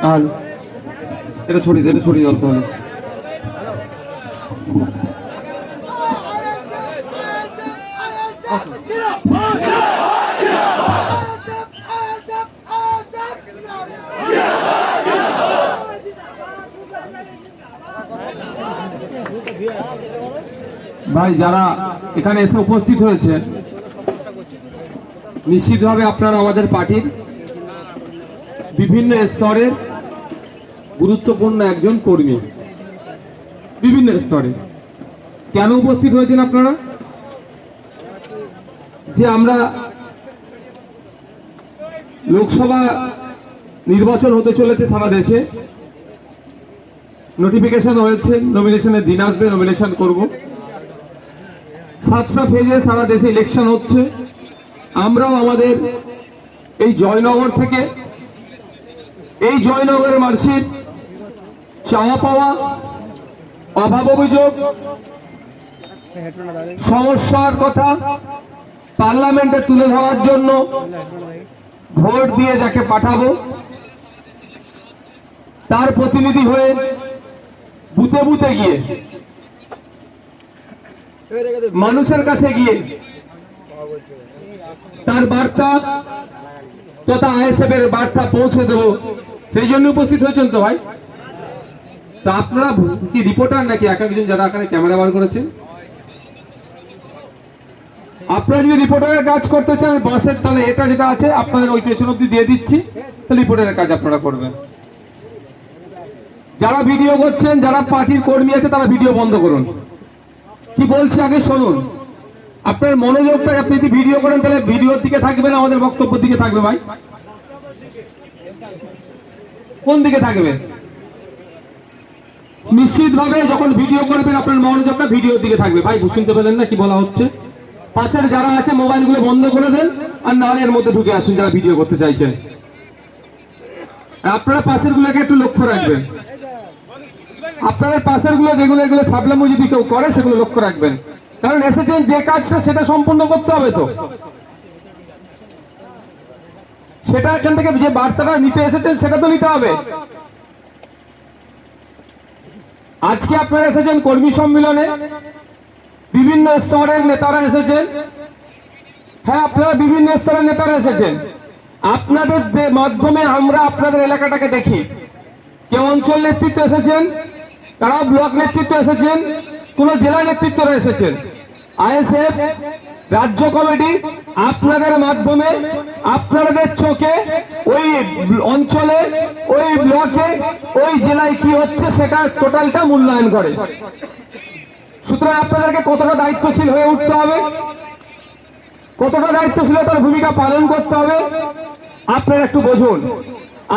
আর এটা সরিয়ে দিতে হবে। ভাই যারা এখানে এসে উপস্থিত হয়েছে, নিশ্চিতভাবে আপনারা আমাদের পার্টির বিভিন্ন স্তরের গুরুত্বপূর্ণ একজন কর্মী। বিভিন্ন স্তরে কেন উপস্থিত হয়েছেন আপনারা? যে আমরা লোকসভা নির্বাচন হতে চলেছে সারা দেশে, নোটিফিকেশন হয়েছে, নমিনেশনের দিন আসবে, নমিনেশন করব। 7টা ফেজে সারা দেশে ইলেকশন হচ্ছে। আমরাও আমাদের এই জয়নগর থেকে, এই জয়নগরের মার্কশিট, চাওয়া পাওয়া, অভাব অভিযোগ, সমস্যার কথা পার্লামেন্টে তুলে ধরার জন্য ভোট দিয়ে যাকে পাঠাবো, তার প্রতিনিধি হয়ে বুথে বুথে গিয়ে, মানুষের কাছে গিয়ে তার বার্তা তথা আইএসএফ এর বার্তা পৌঁছে দেব, সেই জন্য উপস্থিত হয়েছেন তো ভাই? তো আপনারা কি রিপোর্টার নাকি এক একজন যারা এখানে ক্যামেরা বার করেছেন? আপনারা যদি রিপোর্টারের কাজ করতে চান, বাসের তাহলে এটা যেটা আছে আপনাদের ওই পেছন অব্দি দিয়ে দিচ্ছি, তাহলে রিপোর্টারের কাজ আপনারা করবেন। যারা ভিডিও করছেন, যারা পার্টির কর্মী আছে, তারা ভিডিও বন্ধ করুন। কি বলছি আগে শুনুন। আপনার মনোযোগটা, আপনি যদি ভিডিও করেন তাহলে ভিডিওর দিকে থাকবেন, আমাদের বক্তব্যের দিকে থাকবে। ভাই কোন দিকে থাকবে? নিশ্চিতভাবে যখন ভিডিও করবেন আপনার মনোযোগটা ভিডিওর দিকে থাকবে। ভাই শুনতে পেলেন না কি বলা হচ্ছে? পাশের যারা আছে মোবাইলগুলো বন্ধ করে দেন, আর নাহলে এর মধ্যে ঢুকে আসুন যারা ভিডিও করতে চাইছেন। আপনারা পাশের গুলোকে একটু লক্ষ্য রাখবেন। আপনাদের পাশের গুলো যেগুলো এগুলো ছাপলামো যদি কেউ করে সেগুলো লক্ষ্য রাখবেন, কারণ এসেছেন যে কাজটা সেটা সম্পূর্ণ করতে হবে। তো সেটা এখান থেকে যে বার্তাটা নিতে এসেছেন সেটা তো নিতে হবে। আজকে আপনারা এসেছেন কর্মী সম্মেলনে, বিভিন্ন স্তরের নেতারা এসেছেন। হ্যাঁ, আপনারা বিভিন্ন স্তরের নেতারা এসেছেন। আপনাদের মাধ্যমে আমরা আপনাদের এলাকাটাকে দেখি। কেউ অঞ্চল নেতৃত্ব এসেছেন, কারা ব্লক নেতৃত্ব এসেছেন, কোন জেলা নেতৃত্বরা এসেছেন। আইএসএফ রাজ্য কমিটি আপনাদের মাধ্যমে, আপনাদের চোখে ওই অঞ্চলে, ওই ব্লকে, ওই জেলায় কি হচ্ছে সেটা টোটালটা মূল্যায়ন করে। সুতরাং আপনাদেরকে কতটা দায়িত্বশীল হয়ে উঠতে হবে, কতটা দায়িত্বশীলতার ভূমিকা পালন করতে হবে আপনারা একটু বুঝুন।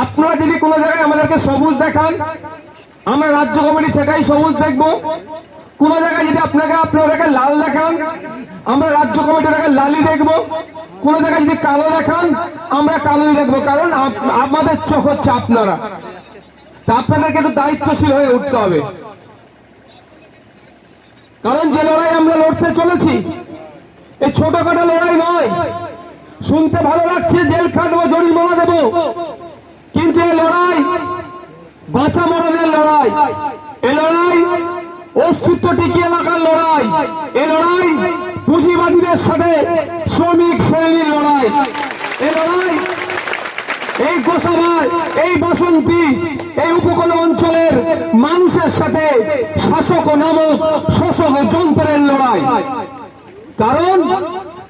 আপনারা যদি কোনো জায়গায় আমাদেরকে সবুজ দেখান, আমরা রাজ্য কমিটি সেটাই সবুজ দেখব। কোন জায়গায় যদি আপনাদেরকে লাল দেখান, আমরা রাজ্য কমিটিটাকে লালই দেখব। কোন জায়গায় যদি কালো দেখান, আমরা কালোই দেখব, কারণ আমাদের চোখ হচ্ছে আপনারা। তা আপনাদেরকে একটু দায়িত্বশীল হয়ে উঠতে হবে, কারণ যে লড়াই আমরা লড়তে চলেছি এই ছোটখাটো লড়াই নয়। শুনতে ভালো লাগছে জেল খাটবো, জরিমানা দেব, কিন্তু এই লড়াই বাঁচা মরণের লড়াই। এই লড়াই অস্তিত্ব টিকিয়ে রাখার লড়াই। এই লড়াই পুঁজিবাদীদের সাথে শ্রমিক শ্রেণীর লড়াই। এই লড়াই এই গোসাবার, এই বাসন্তী, এই উপকূল অঞ্চলের মানুষের সাথে শাসক নামক শোষক যন্ত্রের লড়াই। কারণ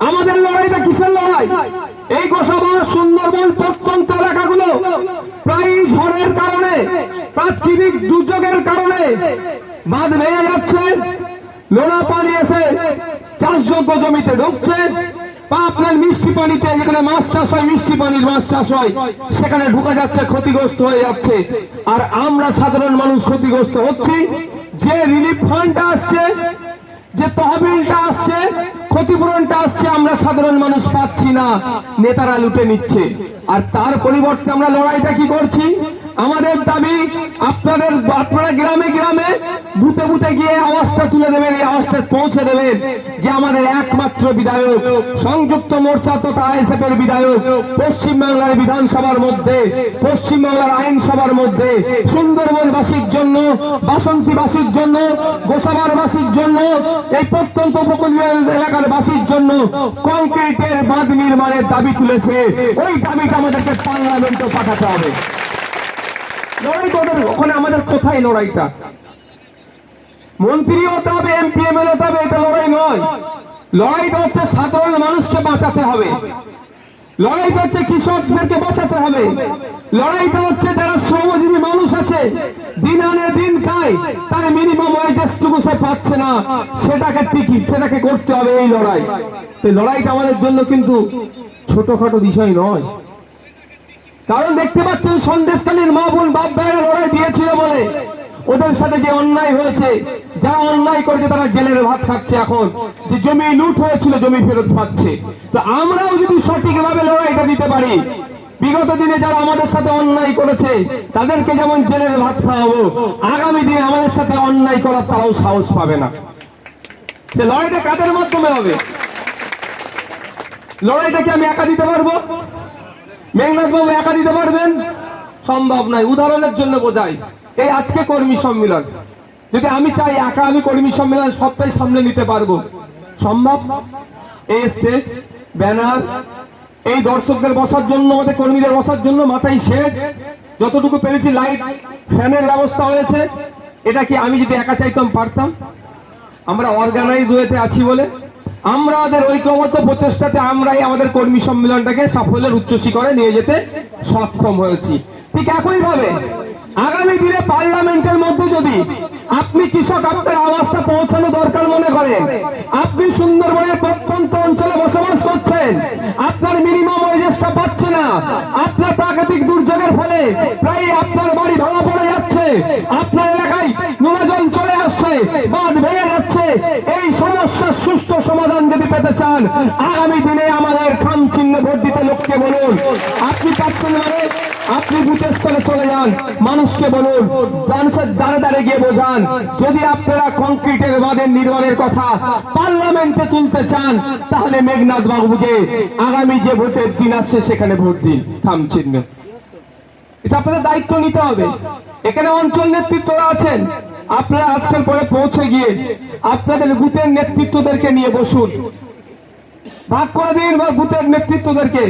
আমাদের লড়াইটা কিসের লড়াই? এই গোসাবার, সুন্দরবন প্রত্যন্ত এলাকাগুলো প্রায় ঝড়ের কারণে, প্রাকৃতিক দুর্যোগের কারণে বাঁধ ভেঙে যাচ্ছে, নোনা পানি এসে চাষযোগ্য জমিতে ঢুকছে, বা আপনার মিষ্টি পানিতে যেখানে মাছ চাষ হয়, মিষ্টি পানির মাছ চাষ হয়, সেখানে ঢুকা যাচ্ছে, ক্ষতিগ্রস্ত হয়ে যাচ্ছে। আর আমরা সাধারণ মানুষ ক্ষতিগ্রস্ত হচ্ছি। যে রিলিফ ফান্ডটা আসছে, যে তহবিলটা আসছে, ক্ষতিপূরণটা আসছে, আমরা সাধারণ মানুষ পাচ্ছি না, নেতারা লুটে নিচ্ছে। আর তার পরিবর্তে আমরা লড়াইটা কি করছি? আমাদের দাবি আপনারা গ্রামে গ্রামে বুথে বুথে গিয়ে আওয়াজটা তুলে দেবেন, এই আওয়াজটা পৌঁছে দেবেন যে আমাদের একমাত্র বিধায়ক, সংযুক্ত মোর্চা তথা আইএসএফ এর বিধায়ক, পশ্চিমবাংলার বিধানসভার মধ্যে, পশ্চিমবাংলার আইনসভার মধ্যে সুন্দরবনবাসীর জন্য, বাসন্তীবাসীর জন্য, গোসাবারবাসীর জন্য, এই প্রত্যন্ত উপকূলীয় এলাকার বাসীর জন্য কংক্রিটের বাঁধ নির্মাণের দাবি তুলেছে। ওই দাবিটা আমাদেরকে পার্লামেন্টে পাঠাতে হবে। লড়াই ওখানে আমাদের কোথায় লড়াইটা? মন্ত্রী হতে হবে, এমপি এমএলএ হতে হবে, এটা লড়াই নয়। লড়াইটা হচ্ছে সাধারণ মানুষকে বাঁচাতে হবে, লড়াইটা হচ্ছে কৃষকদেরকে বাঁচাতে হবে, লড়াইটা হচ্ছে যারা শ্রমজীবী মানুষ আছে, দিন আনে দিন খায়, তার মিনিমাম ওয়েজেসটুকু সে পাচ্ছে না, সেটাকে করতে হবে এই লড়াই। এই লড়াইটা আমাদের জন্য কিন্তু ছোটখাটো বিষয় নয়। কারণ দেখতে পাচ্ছেন সন্দেশখালীর মা বোন বাপ ভাইয়েরা লড়াই দিয়েছিল বলে ওদের সাথে যে অন্যায় হয়েছে, যারা অন্যায় করেছে তারা জেলের ভাত খাচ্ছে। এখন যে জমি লুট হয়েছিল জমি ফেরত পাচ্ছে। তো আমরাও যদি সঠিকভাবে লড়াইটা দিতে পারি, বিগত দিনে যারা আমাদের সাথে অন্যায় করেছে তাদেরকে যেমন জেলের ভাত খাওয়াবো, আগামী দিনে আমাদের সাথে অন্যায় করার তারাও সাহস পাবে না। সে লড়াইটা কাদের মাধ্যমে হবে? লড়াইটা কি আমি একা দিতে পারবো? মেঘনাথ বাবু একা দিতে পারবেন? সম্ভব নয়। উদাহরণের জন্য বোঝাই, এই আজকে কর্মী সম্মেলন, যদি আমি চাই একা আমি কর্মী সম্মেলন সবটাই সামনে নিতে পারবো, সম্ভব? এই স্টেজ, ব্যানার, এই দর্শকদের বসার জন্য, আমাদের কর্মীদের বসার জন্য মাথায় শেড, যতটুকু পেরেছি লাইট ফ্যানের ব্যবস্থা হয়েছে, এটা কি আমি যদি একা চাইতাম পারতাম? আমরা অর্গানাইজ ওয়েতে আছি বলে, আমাদের ঐক্যবদ্ধ প্রচেষ্টাতে আমরাই আমাদের কর্মী সম্মেলনটাকে সাফল্যের উচ্চ শিখরে নিয়ে যেতে সক্ষম হয়েছি। ঠিক একই ভাবে আগামী দিনে পার্লামেন্টের মধ্যে যদি আপনি কৃষক আপনার আওয়াজটা পৌঁছানো দরকার মনে করেন, আপনি সুন্দরবনের প্রত্যন্ত অঞ্চলে বসবাস করছেন, আপনার মিনিমাম ওয়েজেসটা পাচ্ছে না, আপনার প্রাকৃতিক দুর্যোগের ফলে প্রায় আপনার বাড়ি ভাঙা পড়ে যাচ্ছে, আপনার এলাকায় নোনা জল চলে আসছে, বাঁধ ভেঙে যাচ্ছে, এই সমস্যার সুষ্ঠু সমাধান যদি পেতে চান, আগামী দিনে আমাদের খাম চিহ্ন ভোট দিতে লোককে বলুন। আপনি পাচ্ছেন মানে আপনি বুথের স্থলে চলে যান, মানুষকে বলুন, মানুষের দ্বারে দ্বারে গিয়ে বোঝান, যদি আপনারা কংক্রিটের বাঁধের নির্মাণের কথা পার্লামেন্টে তুলতে চান, তাহলে মেঘনাথ বাবুকে আগামী যে ভোটের দিন আসছে সেখানে ভোট দিন থাম চিহ্ন। এটা আপনাদের দায়িত্ব নিতে হবে। এখানে অঞ্চল নেতৃত্বরা আছেন, আপনারা আজকের পরে পৌঁছে গিয়ে আপনাদের বুথের নেতৃত্বদেরকে নিয়ে বসুন, ভাগ করে দিন বা বুথের নেতৃত্বদেরকে।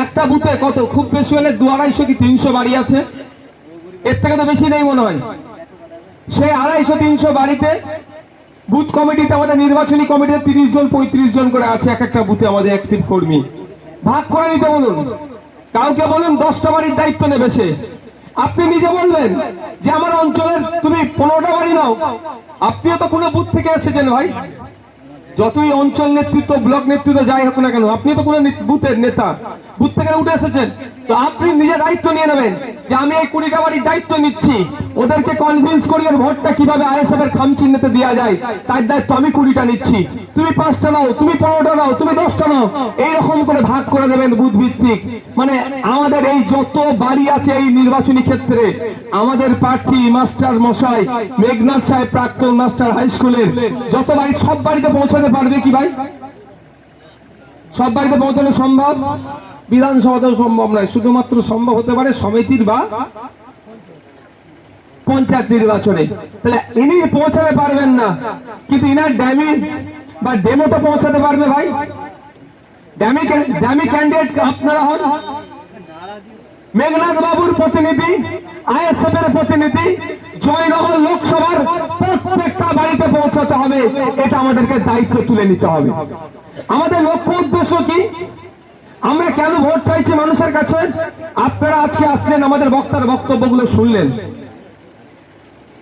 একটা বুথে কত, খুব বেশি হলে 200-250 কি 300 বাড়ি আছে, এর থেকে তো বেশি নেই মনে হয়। সেই 250-300 বাড়িতে বুথ কমিটিতে, আমাদের নির্বাচনী কমিটিতে 30 জন 35 জন করে আছে এক একটা বুথে আমাদের অ্যাক্টিভ কর্মী। ভাগ করে নিতে বলুন, কাউকে বলুন 10টা বাড়ির দায়িত্ব নেবে সে। আপনি নিজে বলবেন যে আমার অঞ্চলের তুমি 15টা বাড়ি নাও। আপনিও তো কোনো বুথ থেকে এসেছেন ভাই, যতই অঞ্চল নেতৃত্ব ব্লক নেতৃত্ব যাই হোক না কেন, আপনি তো কোনো বুথের নেতা, বুথ থেকে উঠে এসেছেন। তো আপনি নিজে দায়িত্ব নিয়ে নেবেন যে আমি এই 20টা বাড়ির দায়িত্ব নিচ্ছি, ওদেরকে কনভিন্স করি এর ভোটটা কিভাবে আইএসএফ এর খাম চিহ্নতে দেওয়া যায়, তার দায়িত্ব আমি 20টা নিচ্ছি, তুমি 5টা নাও, তুমি 15টা নাও, তুমি 10টা নাও, এইরকম করে ভাগ করে দেবেন বুথ ভিত্তিক। মানে আমাদের এই যত বাড়ি আছে এই নির্বাচনী ক্ষেত্রে, আমাদের প্রার্থী মাস্টার মশাই মেঘনাথ সাহেব প্রাক্তন মাস্টার হাই স্কুলের যত বাড়ি, সব বাড়িতে পৌঁছাতে পারবে কি ভাই? সব বাড়িতে পৌঁছানো সম্ভব? বিধানসভাতেও সম্ভব নয়, শুধুমাত্র সম্ভব হতে পারে সমিতির বা পঞ্চায়েত নির্বাচনে। তাহলে ইনি পৌঁছাতে পারবেন না, কিন্তু ইনার ড্যামি বা ডেমো তো পৌঁছাতে পারবে ভাই। ড্যামি ক্যান্ডিডেট আপনারা হন, মেঘনাথ বাবুর প্রতিনিধি, আইএসএফ এর প্রতিনিধি, জয়নগর লোকসভার প্রত্যেকটা বাড়িতে পৌঁছাতে হবে। এটা আমাদেরকে দায়িত্ব তুলে নিতে হবে। আমাদের লক্ষ্য উদ্দেশ্য কি? আমরা কেন ভোট চাইছি মানুষের কাছে? আপনারা আজকে আসলেন, আমাদের বক্তার বক্তব্যগুলো শুনলেন,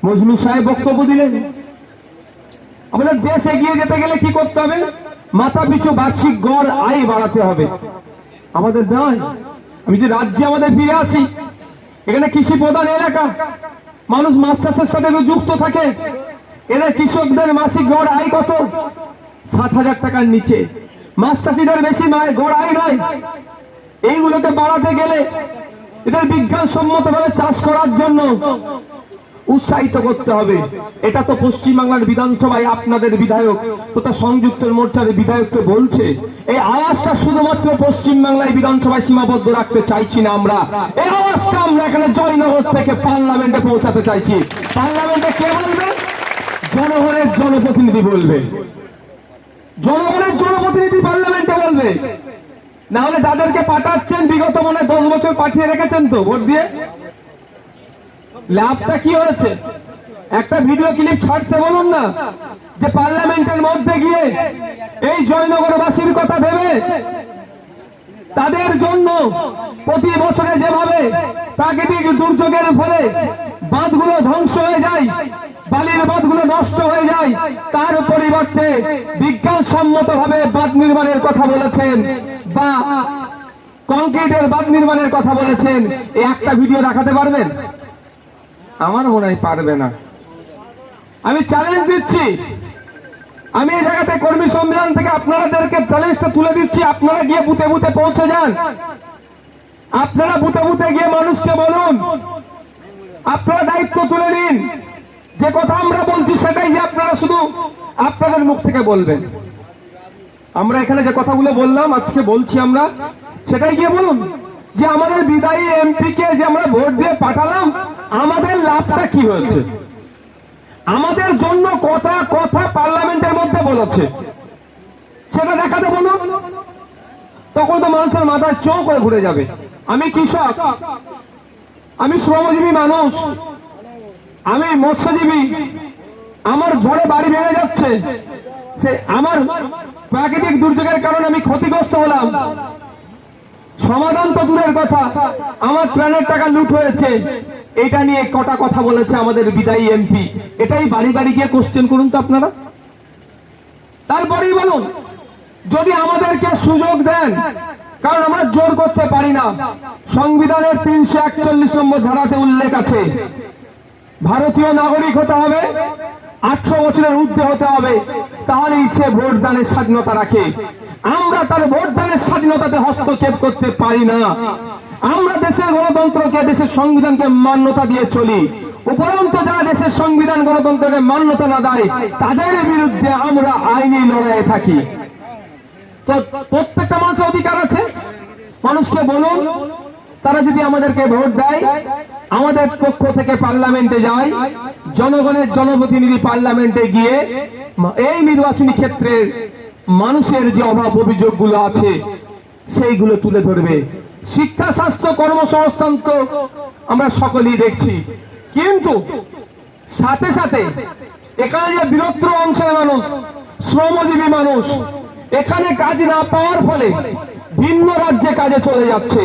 মজনু সাহেব বক্তব্য দিলেন। আমাদের দেশ এগিয়ে যেতে গেলে কি করতে হবে? মাথা পিছু বার্ষিক গড় আয় বাড়াতে হবে। আমাদের নয়, আমি যে রাজ্যে আমাদের ফিরে আসি, এখানে কৃষি প্রধান এলাকা, মানুষ মাছ চাষের সাথে যুক্ত থাকে। এদের কৃষকদের মাসিক গড় আয় কত? 7,000 টাকার নিচে। মাছ চাষিদের বেশি গড় আয় নয়। এইগুলোকে বাড়াতে গেলে এদের বিজ্ঞানসম্মতভাবে চাষ করার জন্য উৎসাহিত করতে হবে। এটা তো পশ্চিমবাংলার বিধানসভায় আপনাদের বিধায়ক তথা সংযুক্ত মোর্চার বিধায়ককে বলছে। এই আওয়াজটা শুধুমাত্র পশ্চিমবাংলায় বিধানসভায় সীমাবদ্ধ রাখতে চাইছি না আমরা। এই আওয়াজটা আমরা এখানে জয়নগর থেকে পার্লামেন্টে পৌঁছাতে চাইছি। পার্লামেন্টে কে বলবে? জনগণের জনপ্রতিনিধি বলবে। জনগণের জনপ্রতিনিধি পার্লামেন্টে বলবে। না হলে যাদেরকে পাঠাচ্ছেন বিগত মনে 10 বছর পাঠিয়ে রেখেছেন তো ভোট দিয়ে, লাভটা কি হয়েছে? একটা ভিডিও ক্লিপ ছাড়তে বলুন না, যে পার্লামেন্টের মধ্যে গিয়ে এই জয়নগরবাসীর কথা ভেবে তাদের জন্য প্রতি বছরে যেভাবে প্রাকৃতিক দুর্যোগের ফলে বাঁধগুলো ধ্বংস হয়ে যায়, বালির বাঁধগুলো নষ্ট হয়ে যায়, তার পরিবর্তে বিজ্ঞানসম্মতভাবে বাঁধ নির্মাণের কথা বলেছেন বা কংক্রিটের বাঁধ নির্মাণের কথা বলেছেন। এই একটা ভিডিও দেখাতে পারবেন? আমার মনে হয় পারবে না। আমি চ্যালেঞ্জ দিচ্ছি, আমি এই জায়গাতে কর্মী সম্মেলন থেকে আপনাদেরকে চ্যালেঞ্জটা তুলে দিচ্ছি। আপনারা গিয়ে বুথে বুথে পৌঁছে যান। আপনারা বুথে বুথে গিয়ে মানুষকে বলুন, আপনারা দায়িত্ব তুলে নিন। যে কথা আমরা বলছি সেটাই যে আপনারা শুধু আপনাদের মুখ থেকে বলবেন। আমরা এখানে যে কথাগুলো বললাম আজকে বলছি আমরা, সেটাই গিয়ে বলুন যে আমাদের বিদায়ী এমপিকে যে আমরা ভোট দিয়ে পাঠালাম, আমাদের লাভটা কি হয়েছে, আমাদের জন্য কথা কথা পার্লামেন্টের মধ্যে বলেছে, সেটা দেখাতে বলুন। তখন তো মানুষের মাথায় চোখ করে ঘুরে যাবে। আমি কৃষক, আমি শ্রমজীবী মানুষ, আমি মৎস্যজীবী, আমার ঝড়ে বাড়ি ভেঙে যাচ্ছে, সে আমার প্রাকৃতিক দুর্যোগের কারণে আমি ক্ষতিগ্রস্ত হলাম, সমাধান তো দূরের কথা, আমার ত্রাণের টাকা লুট হয়েছে, এটা নিয়ে কটা কথা বলেছে আমাদের বিদায়ী এমপি। এটাই বাড়ি বাড়ি গিয়ে কোশ্চেন করুন তো আপনারা। তারপরেই বলুন, যদি আমাদেরকে সুযোগ দেন, কারণ আমরা জোর করতে পারি না। সংবিধানের 341 নম্বর ধারাতে উল্লেখ আছে, ভারতীয় নাগরিক হতে হবে, 18 বছরের ঊর্ধ্বে হতে হবে, তাহলেই সে ভোটদানের স্বাধীনতা রাখে। আমরা তার ভোটদানের স্বাধীনতাতে হস্তক্ষেপ করতে পারি না। আমরা দেশের গণতন্ত্রকে, দেশের সংবিধানকে মান্যতা দিয়ে চলি। উপরন্তু যারা দেশের সংবিধান গণতন্ত্রকে মান্যতা না দেয়, তাদের বিরুদ্ধে আমরা আইনি লড়াইয়ে থাকি। তো প্রত্যেকটা মানুষের অধিকার আছে। মানুষকে বলুন, তারা যদি আমাদেরকে ভোট দেয়, আমাদের পক্ষ থেকে পার্লামেন্টে যায়, জনগণের জনপ্রতিনিধি পার্লামেন্টে গিয়ে এই নির্বাচনী ক্ষেত্রে মানুষের যে অভাব অভিযোগগুলো আছে সেইগুলো তুলে ধরবে। শিক্ষা, স্বাস্থ্য, কর্মসংস্থান তো আমরা সকলেই দেখছি, কিন্তু সাথে সাথে এখানে যে বৃহত্তর অঞ্চলের মানুষ, শ্রমজীবী মানুষ, এখানে কাজ না পাওয়ার ফলে ভিন্ন রাজ্যে কাজে চলে যাচ্ছে,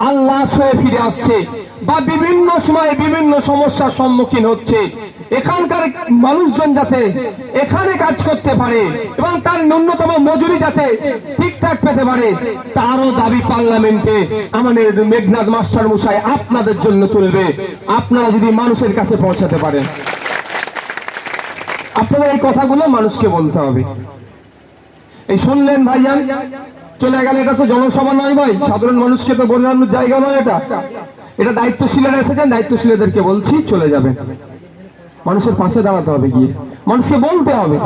আল্লাহ হয়ে ফিরে আসছে, বা বিভিন্ন সময়ে বিভিন্ন সমস্যার সম্মুখীন হচ্ছে। এখানকার মানুষজন যাতে এখানে কাজ করতে পারে এবং তার ন্যূনতম মজুরি যাতে ঠিকঠাক পেতে পারে, তারও দাবি পার্লামেন্টে আমাদের মেঘনাদ মাস্টার মশাই আপনাদের জন্য তুলবে, আপনারা যদি মানুষের কাছে পৌঁছাতে পারেন। আপনাদের এই কথাগুলো মানুষকে বলতে হবে। এই শুনলেন ভাইজান, চলে গেল। এটা তো জনসভা নয় ভাই, সাধারণ মানুষকে তো বোঝানোর জায়গা নয়। এটা দায়িত্বশীলেরা এসেছেন, দায়িত্বশীলদেরকে বলছি চলে যাবেন। মানুষের পাশে দাঁড়াতে হবে, গিয়ে মানুষকে বলতে হবে,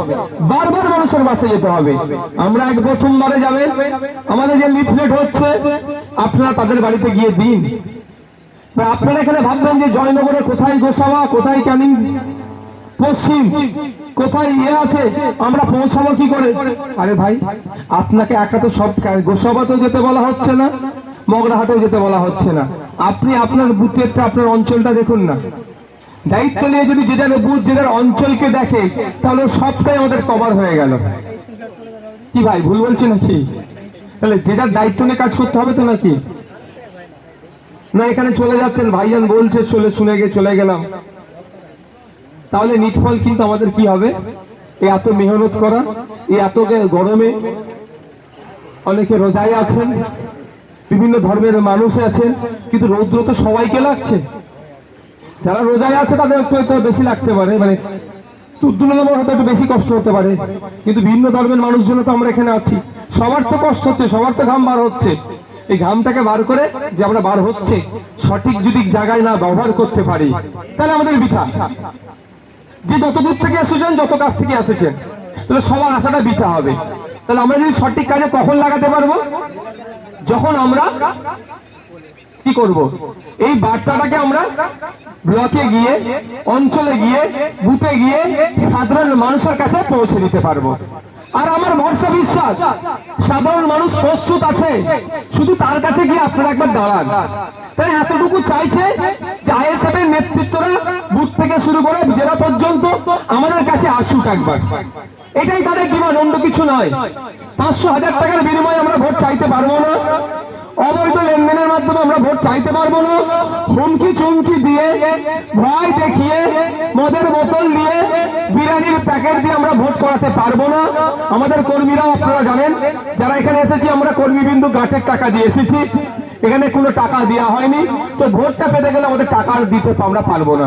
বারবার মানুষের পাশে যেতে হবে। আমরা এক প্রথমবারে যাবেন, আমাদের যে লিফলেট হচ্ছে আপনারা তাদের বাড়িতে গিয়ে দিন। আপনারা এখানে ভাববেন যে জয়নগরে কোথায় গোসাবা, কোথায় ক্যানিং পশ্চিম, কোথায় আছে, আমরা পৌঁছাবো কি করে? আরে ভাই, আপনাকে একা তো সব গোসাবাতেও যেতে বলা হচ্ছে না, মগরাহাটেও যেতে বলা হচ্ছে না। আপনি আপনার বুথেরটা, আপনার অঞ্চলটা দেখুন না। দায়িত্ব নিয়ে যদি যে যার বুথ, যে যার অঞ্চলকে দেখে, তাহলে সবটাই আমাদের কভার হয়ে গেল। কি ভাই, ভুল বলছি নাকি? তাহলে যে যার দায়িত্ব নিয়ে কাজ করতে হবে তো নাকি? না এখানে চলে যাচ্ছেন, ভাইজান বলছে শুনে গিয়ে চলে গেলাম, তাহলে নিটফল কিন্তু আমাদের কি হবে? এই এত মেহনত করা, এই এত গরমে, অনেকে রোজায় আছেন, বিভিন্ন ধর্মের মানুষ আছেন, কিন্তু রৌদ্র তো সবাইকে লাগছে। যারা রোজায় আছে তাদের একটু বেশি লাগতে পারে, মানে তুলনামূলক হয়তো একটু বেশি কষ্ট হতে পারে, কিন্তু ভিন্ন ধর্মের মানুষজন তো আমরা এখানে আছি, সবার তো কষ্ট হচ্ছে, সবার তো ঘাম বার হচ্ছে। এই ঘামটাকে বার করে যে আমরা বার হচ্ছে সঠিক যদি জায়গায় না ব্যবহার করতে পারি তাহলে আমাদের বৃথা। যে যত দূর থেকে এসেছেন, যত কাছ থেকে এসেছেন, তাহলে সবার আশাটা বৃথা হবে। তাহলে আমরা যদি সঠিক কাজে কখন লাগাতে পারবো? যখন আমরা কি করব, এই বার্তাটাকে আমরা ব্লকে গিয়ে, অঞ্চলে গিয়ে, বুথে গিয়ে সাধারণ মানুষের কাছে পৌঁছে দিতে পারবো। আর আমার ভরসা বিশ্বাস সাধারণ মানুষ প্রস্তুত আছে, শুধু তার কাছে গিয়ে আপনারা একবার দাঁড়ান। তাই এতটুকু চাইছে যে আইএসএফ এর নেতৃত্বরা বুথ থেকে শুরু করে জেলা পর্যন্ত আমাদের কাছে আসুক একবার। এটাই তাদের ডিমান্ড, অন্য কিছু নয়। 500,000 টাকার বিনিময়ে আমরা ভোট চাইতে পারবো না, অবৈধ লেনদেনের মাধ্যমে আমরা ভোট চাইতে পারবো না, হুমকি চুমকি দিয়ে, ভয় দেখিয়ে, মদের বোতল দিয়ে, বিরিয়ানির প্যাকেট দিয়ে আমরা ভোট করাতে পারবো না। আমাদের কর্মীরাও আপনারা জানেন, যারা এখানে এসেছি আমরা কর্মীবিন্দু গাঁটের টাকা দিয়ে এসেছি, এখানে কোনো টাকা দেওয়া হয়নি। তো ভোটটা পেতে গেলে আমাদের টাকা দিতে আমরা পারবো না,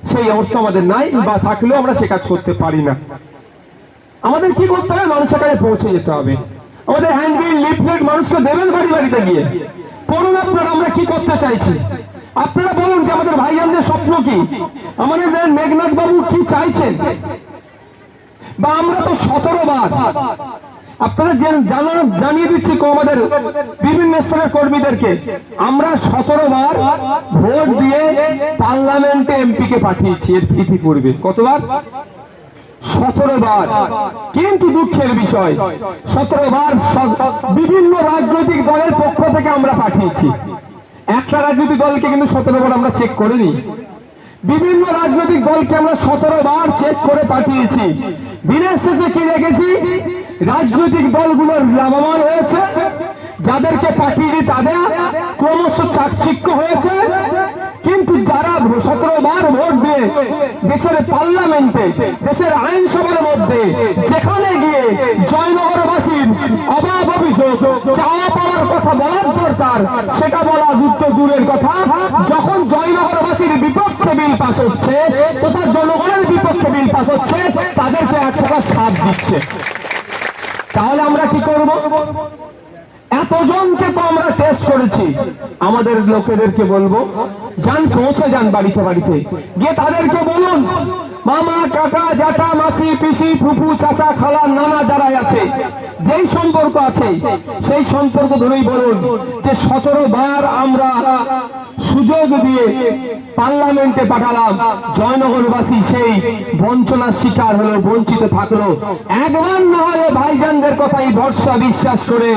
সেই অর্থ আমাদের নাই, বা থাকলেও আমরা সে কাজ করতে পারি না। আমাদের কি করতে হবে? মানুষের কাছে পৌঁছে যেতে হবে। আমাদের হ্যান্ডবিল, লিফলেট মানুষকে দেবেন বাড়ি বাড়িতে গিয়ে। করুন আপনারা, আমরা কি করতে চাইছি আপনারা বলুন যে আমাদের ভাইজানদের স্বপ্ন কি, আমাদের মেঘনাথ বাবু কি চাইছেন। বা আমরা তো 17 বার আপনারা জানিয়ে দিচ্ছি আমাদের বিভিন্ন স্তরের কর্মীদেরকে, আমরা 17 বার ভোট দিয়ে পার্লামেন্টে এমপি কে পাঠিয়েছি এর ইতিপূর্বে। কতবার? 17 বার। কিন্তু দুঃখের বিষয় 17 বার বিভিন্ন রাজনৈতিক দলের পক্ষ থেকে আমরা পাঠিয়েছি। একটা রাজনৈতিক দলকে কিন্তু 17 বার আমরা চেক করিনি, বিভিন্ন রাজনৈতিক দলকে আমরা 17 বার চেক করে পাঠিয়েছি। দিনের শেষে কি দেখেছি? রাজনৈতিক দলগুলো লাভবান হয়েছে, যাদেরকে পাঠিয়েছি তাদের ক্রমশ চাকচিক্য হয়েছে। কিন্তু যারা 17 বার ভোট দিয়ে দেশের পার্লামেন্টে, দেশের আইনসভার মধ্যে যেখানে গিয়ে জয়নগরবাসীর অভাব অভিযোগ চাওয়া পাওয়ার কথা বলার দরকার, সেটা বলা দূরের কথা, যখন জয়নগরবাসীর বিপক্ষে বিল পাস হচ্ছে তথা জনগণের বিপক্ষে বিল পাস হচ্ছে, তাদেরকে এক প্রকার সাথ দিচ্ছে। তাহলে আমরা কি করব? এতজনকে তো আমরা টেস্ট করেছি, আমাদের লোকেদেরকে বলবো যান, পৌঁছে যান বাড়িতে বাড়িতে গিয়ে তাদেরকে বলুন, মামা, কাকা, জ্যাঠা, মাসি, পিসি, ফুফু, চাচা, খালা, নানা যারা আছে, যেই সম্পর্ক আছে সেই সম্পর্ক ধরেই বলুন যে 17 বার আমরা সুযোগ দিয়ে পার্লামেন্টে পাঠালাম, জয়নগরবাসী সেই বঞ্চনার শিকার হলো, বঞ্চিত থাকলো। একবার না হলে ভাইজানদের কথাই ভরসা বিশ্বাস করে,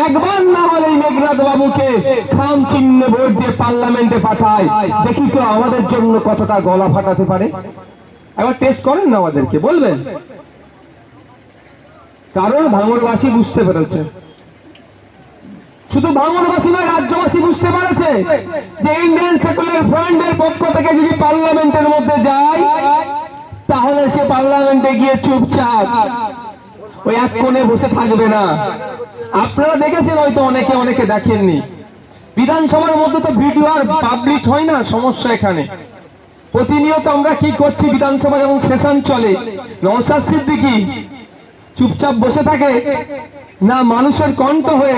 একবার না হলে মেঘনাথ বাবুকে খাম চিহ্নে ভোট দিয়ে পার্লামেন্টে পাঠায়, দেখি তো আমাদের জন্য কতটা গলা ফাটাতে পারে। একবার টেস্ট করেন না, আমাদেরকে বলবেন। কারণ ভাঙড়বাসী বুঝতে পেরেছে, শুধু ভাঙড়বাসী নয়, রাজ্যবাসী বুঝতে পারেছে যে ইন্ডিয়ান সেকুলার ফ্রন্টের পক্ষ থেকে যদি পার্লামেন্টের মধ্যে যায়, তাহলে সে পার্লামেন্টে গিয়ে চুপচাপ ওই এক কোণে বসে থাকবে না। আপনারা দেখেছেন হয়তো, অনেকে দেখেননি, বিধানসভার মধ্যে তো ভিডিও আর পাবলিশ হয় না। সমস্যা এখানে প্রতিনিয়ত আমরা কি করছি, বিধানসভা যখন সেশন চলে, নওশাদ সিদ্দিকী চুপচাপ বসে থাকে না, মানুষের কণ্ঠ হয়ে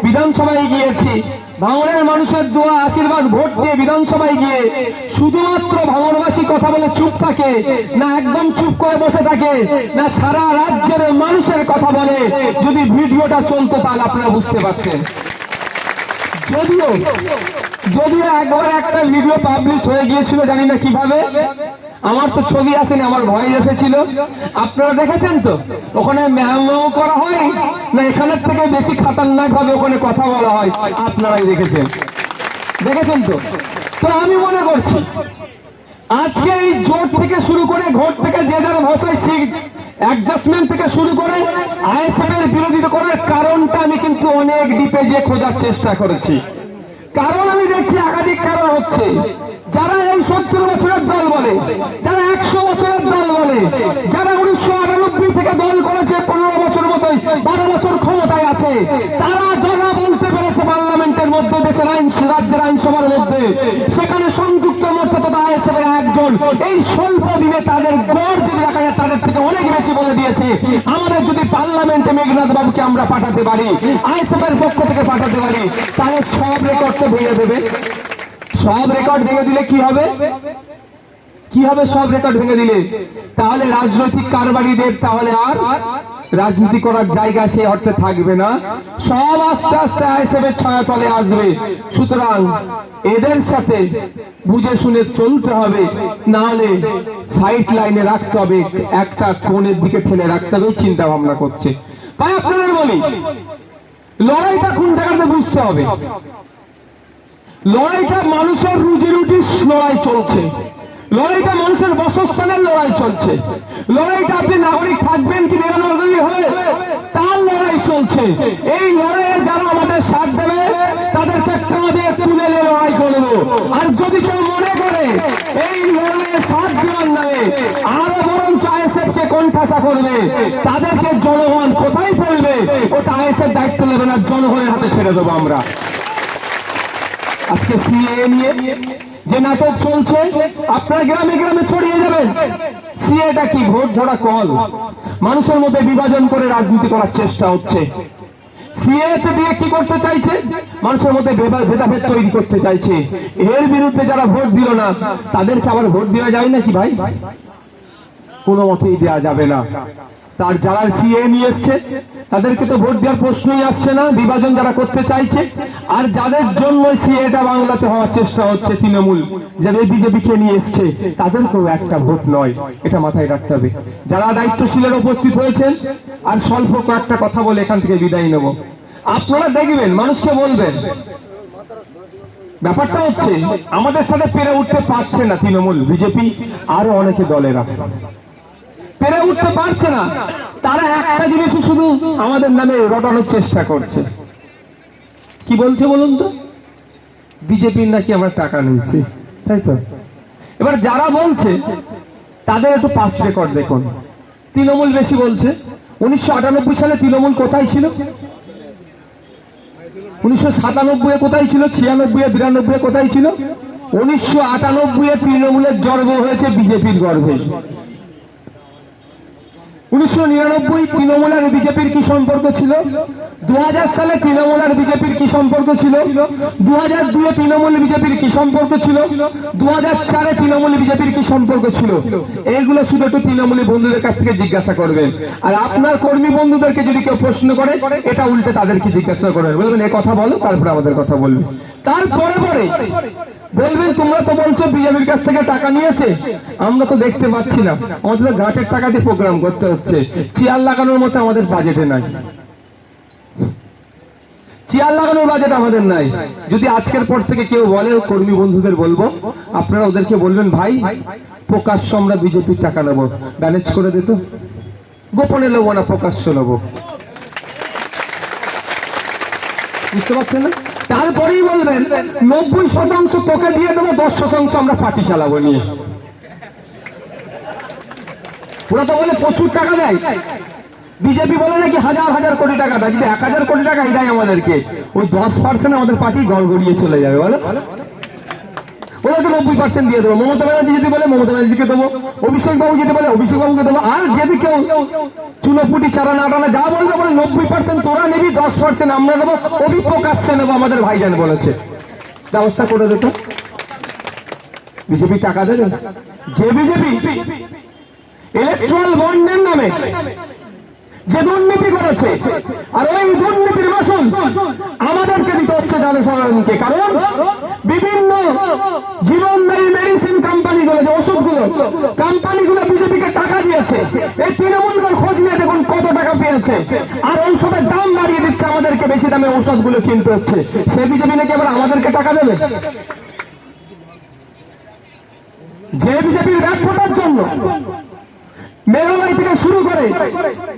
বিধানসভায় গিয়েছি, ভাঙড়ের মানুষের দোয়া আশীর্বাদ ভোট দিয়ে বিধানসভায় গিয়ে শুধুমাত্র ভাঙড়বাসী কথা বলে চুপ থাকে না, একদম চুপ করে বসে থাকে না, সারা রাজ্যের মানুষের কথা বলে। যদি ভিডিওটা চলতো তাহলে আপনারা বুঝতে পারতেন। যদিও একবার একটা ভিডিও পাবলিশ হয়ে গিয়েছিল, জানি না কিভাবে, আমার তো ছবি আসেনি, আমার ভয়েস এসেছিল। আপনারা দেখেছেন তো, ওখানে ম্যাও করা হয় না, এখানের থেকে বেশি খাতারনাক ভাবে ওখানে কথা বলা হয়, আপনারাই দেখেছেন তো। তো আমি মনে করছি আজকে এই জোট থেকে শুরু করে, ঘোট থেকে যে যার ভাষায় সিট অ্যাডজাস্টমেন্ট থেকে শুরু করে আইএসএফ এর বিরোধিতা করার কারণটা আমি কিন্তু অনেক ডিপে যে খোঁজার চেষ্টা করেছি। কারণ আমি দেখছি একাধিক কারণ হচ্ছে। যারা এই 70 বছরের দল বলে, যারা 100 বছরের দল বলে, যারা 1998 থেকে দল করেছে 15 বছর মতোই, 12 বছর ক্ষমতায় আছে, তারা যারা বলতে পেরেছে পার্লামেন্টের মধ্যে, দেশের রাজ্যের আইনসভার মধ্যে, সেখানে সংযুক্ত মোর্চা তথা আইএসএফের একজন এই স্বল্প দিনে তাদের গড় যদি দেখা যায় তাদের থেকে অনেক বেশি বলে দিয়েছে। আমাদের যদি পার্লামেন্টে মেঘনাথ বাবুকে আমরা পাঠাতে পারি, আইএসএফের পক্ষ থেকে পাঠাতে পারি, তাহলে সব রেকর্ড তো ভেঙে দেবে। সব রেকর্ড ভেঙে দিলে কি হবে? কি হবে সব রেকর্ড ভেঙে দিলে? তাহলে রাজনৈতিক কারবারিদের তাহলে আর রাজনীতি করার জায়গা সে অর্থে থাকবে না, সব আস্তে আস্তে আইএসএফের ছায়াতলে আসবে। সুতরাং এদের সাথে বুঝে শুনে চলতে হবে, না হলে সাইড লাইনে রাখতে হবে, একটা কোণের দিকে ঠেলে রাখতে হবে, চিন্তা ভাবনা করছে। তাই আপনাদের বলি, লড়াইটা কোন জায়গাতে বুঝতে হবে। লড়াইটা মানুষের রুজি রুটির লড়াই চলছে, লড়াইটা মানুষের বাসস্থানের লড়াই চলছে, লড়াইটা আপনি নাগরিক থাকবেন কি নিরানগরী হয়ে তার লড়াই চলছে। এই লড়াইয়ে যারা আমাদের সাথ দেবে তাদেরকে কাঁধে তুলে নিয়ে লড়াই করবো। আর যদি কেউ মনে করে এই লড়াইয়ে সাথ দেওয়ার নামে আরো বরঞ্চ আইএসএফকে কোণঠাসা করবে, তাদেরকে জনগণ কোথায় ফেলবে ওটা আইএসএফ দায়িত্ব নেবে না, জনগণের হাতে ছেড়ে দেবো আমরা। আজকে সিএএ নিয়ে যে নাটক চলছে আপনারা গ্রামে গ্রামে ছড়িয়ে যাবেন। সিএটা কি? ভোট ধরা কল, মানুষের মধ্যে বিভাজন করে রাজনীতি করার চেষ্টা হচ্ছে। সিএতে দিয়ে কি করতে চাইছে? মানুষের মধ্যে ভেদাভেদ তৈরি করতে চাইছে। এর বিরুদ্ধে যারা ভোট দিল না তাদেরকে আবার ভোট দেওয়া যায় নাকি ভাই? কোনো মতেই দেওয়া যাবে না। তার যারা সিএ নিয়ে এসছে তাদেরকে তো ভোট দেওয়ার প্রশ্নই আসছে না, বিভাজন যারা করতে চাইছে। আর যাদের জন্য সিএটা বাংলাতে হওয়ার চেষ্টা হচ্ছে, তৃণমূল যারা বিজেপিকে নিয়ে এসছে, তাদেরকেও একটা ভোট নয়, এটা মাথায় রাখতে হবে। যারা দায়িত্বশীলের উপস্থিত হয়েছেন, আর স্বল্প কয়েকটা কথা বলে এখান থেকে বিদায় নেব। আপনারা দেখবেন, মানুষকে বলবেন, ব্যাপারটা হচ্ছে আমাদের সাথে পেরে উঠতে পারছে না তৃণমূল, বিজেপি, আরো অনেকে দলেরা পেরে উঠতে পারছে না। তারা একটা জিনিস শুধু আমাদের নামে রটানোর চেষ্টা করছে। কি বলছে বলুন তো? বিজেপির নাকি আমরা টাকা নিচ্ছি, তাই তো? এবার যারা বলছে তাদের একটু পাস্ট রেকর্ড দেখুন। তৃণমূল বেশি বলছে। 1998 সালে তৃণমূল কোথায় ছিল? 1997 কোথায় ছিল? 96 92 কোথায় ছিল? 1998 তৃণমূলের জন্ম হয়েছে বিজেপির গর্ভে। 1999 তৃণমূল আর বিজেপির কি সম্পর্ক ছিল? 2000 সালে তৃণমূল আর বিজেপির কি সম্পর্ক ছিল? 2002 তৃণমূল বিজেপির কি সম্পর্ক ছিল? 2004 তৃণমূল বিজেপির কি সম্পর্ক ছিল? এইগুলো শুধু একটু তৃণমূলী বন্ধুদের কাছ থেকে জিজ্ঞাসা করবেন। আর আপনার কর্মী বন্ধুদেরকে যদি কেউ প্রশ্ন করে, এটা উল্টে তাদেরকে জিজ্ঞাসা করবেন, বলবেন এ কথা বলো, তারপরে আমাদের কথা বলবে। তারপরে পরে বলবেন তোমরা তো বলছো বিজেপির কাছ থেকে টাকা নিয়েছে, আমরা তো দেখতে পাচ্ছি না, আমাদের তো ঘাটের টাকা দিয়ে প্রোগ্রাম করতে হচ্ছে, চেয়ার লাগানোর মতো আমাদের বাজেটে নাই, চেয়ার লাগানোর বাজেট আমাদের নাই। যদি আজকের পর থেকে কেউ বলে, কর্মী বন্ধুদের বলবো, আপনারা ওদেরকে বলবেন ভাই প্রকাশ্য আমরা বিজেপির টাকা নেবো, ম্যানেজ করে দিত, গোপনে নেবো না, প্রকাশ্য নেবো। বুঝতে পারছেন না? তারপরেই বলবেন 90% তোকে দিয়ে দেবো, 10% আমরা পার্টি চালাবো নিয়ে। ওরা তো বলে প্রচুর টাকা দেয়, বিজেপি বলে নাকি হাজার হাজার কোটি টাকা দেয়। যদি 1000 কোটি টাকাই দেয় আমাদেরকে, ওই 10% আমাদের পার্টি গড়গড়িয়ে চলে যাবে। বলো ওদেরকে 90% দিয়ে দেবো। মমতা ব্যানার্জি যদি বলে মমতা ব্যানার্জিকে দেবো, অভিষেক বাবু যদি বলে অভিষেক বাবুকে দেবো। আর যদি কেউ চুনোপুটি চারা না টানা যা বলবে, বলে 90% তোরা নিবি, 10% আমরা নেবো, অভিপ্রকাশ্যে নেবো, আমাদের ভাইজান বলেছে। ব্যবস্থা করে দিত। বিজেপি টাকা দেবে? যে বিজেপি ইলেকট্রাল বন্ডের নামে যে দুর্নীতি করেছে, আর ওই দুর্নীতির মাসুল আমাদেরকে দিতে হচ্ছে জনসাধারণকে। কারণ বিভিন্ন জীবনদায়ী মেডিসিন কোম্পানিগুলো, যে ওষুধগুলো কোম্পানিগুলো বিজেপিকে টাকা দিয়েছে। এই তৃণমূলগুলো খোঁজ নিয়ে দেখুন কত টাকা পেয়েছে, আর ঔষধের দাম বাড়িয়ে দিচ্ছে, আমাদেরকে বেশি দামে ঔষধগুলো কিনতে হচ্ছে। সে বিজেপি নাকি আবার আমাদেরকে টাকা দেবে? যে বিজেপির ব্যর্থতার জন্য মেঘালয় থেকে শুরু করে,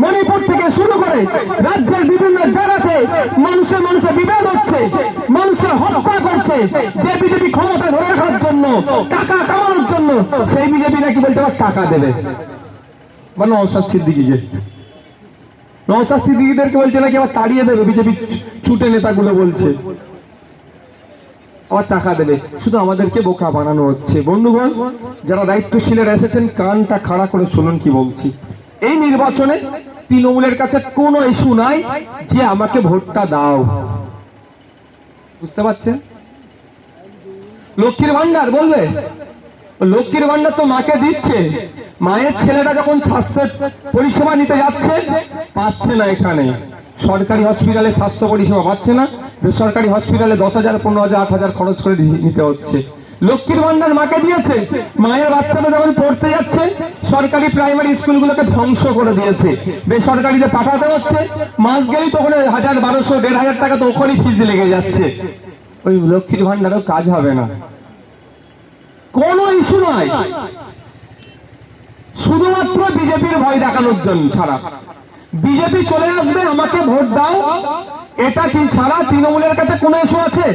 মণিপুর থেকে শুরু করে রাজ্যের বিভিন্ন জায়গাতে মানুষের বিভেদ হচ্ছে, মানুষের হত্যা করছে, যে বিজেপি ক্ষমতা ধরে রাখার জন্য, টাকা কামানোর জন্য, সেই বিজেপি নাকি বলতে আবার টাকা দেবে। মানে নওশাদ সিদ্দিকীদেরকে বলছে নাকি আবার তাড়িয়ে দেবে, বিজেপি ছুটে নেতাগুলো বলছে। আবার টাকা দেবে, শুধু আমাদেরকে বোকা বানানো হচ্ছে। বন্ধুগণ, যারা দায়িত্বশীলেরা এসেছেন, কানটা খাড়া করে শুনুন কি বলছি। এই নির্বাচনে তৃণমূলের কাছে কোনো ইস্যু নাই যে আমাকে ভোটটা দাও, বুঝতে পারছেন? লক্ষ্মীর ভান্ডার বলবে, লক্ষ্মীর ভান্ডার তো মাকে দিচ্ছে, মায়ের ছেলেটা যখন স্বাস্থ্য পরিষেবা নিতে যাচ্ছে পাচ্ছে না, এখানে সরকারি হসপিটালে স্বাস্থ্য পরিষেবা পাচ্ছে না, বেসরকারি হসপিটালে 10,000, 15,000, 8,000 খরচ করে নিতে হচ্ছে। লক্ষ্মীর ভান্ডার মাকে দিয়েছে, মায়ের বাচ্চাটা যখন পড়তে যাচ্ছে সরকারি প্রাইমারি স্কুলগুলোকে ধ্বংস করে দিয়েছে, বেসরকারিতে পাঠাতে হচ্ছে, মাস গেলেই তো ওখানে 1,000, 1,200, 1,500 টাকা তো ওখানেই ফিজ লেগে যাচ্ছে। ওই লক্ষ্মীর ভান্ডারও কাজ হবে না, কোনো ইস্যু নয়, শুধুমাত্র বিজেপির ভয় দেখানোর জন্য ছাড়া। বিজেপি চলে আসবে, আমাকে ভোট দাও, এটা ছাড়া তৃণমূলের কাছে কোনো ইস্যু আছে?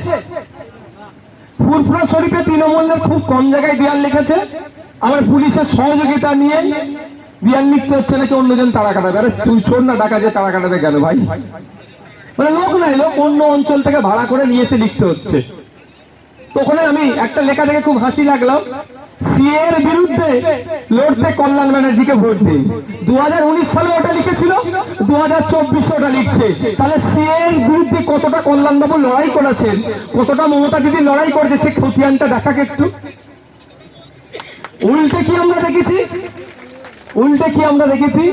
ফুরফুরা শরীফে তৃণমূলের খুব কম জায়গায় দেয়াল লিখেছে, আমার পুলিশের সহযোগিতা নিয়ে দেয়াল লিখতে হচ্ছে নাকি অন্যজন তারা কাটাবে। আরে তুই চোর না ডাকা যে তারা কাটাবে কেন ভাই? মানে লোক নাই, লোক অন্য অঞ্চল থেকে ভাড়া করে নিয়ে এসে লিখতে হচ্ছে। তখন আমি একটা লেখা দেখে খুব হাসি লাগলো, সিএ এর বিরুদ্ধে লড়তে কল্যাণ ব্যানার্জিকে ভোট দিন। 2019 সালে ওটা লিখেছিল, 2024 ওটা লিখছে। তাহলে সিএ এর বিরুদ্ধে কতটা কল্যাণবাবু লড়াই করেছেন, কতটা মমতা দিদি লড়াই করেছে, সে খতিয়ানটা দেখাকে একটু। উল্টে কি আমরা দেখেছি,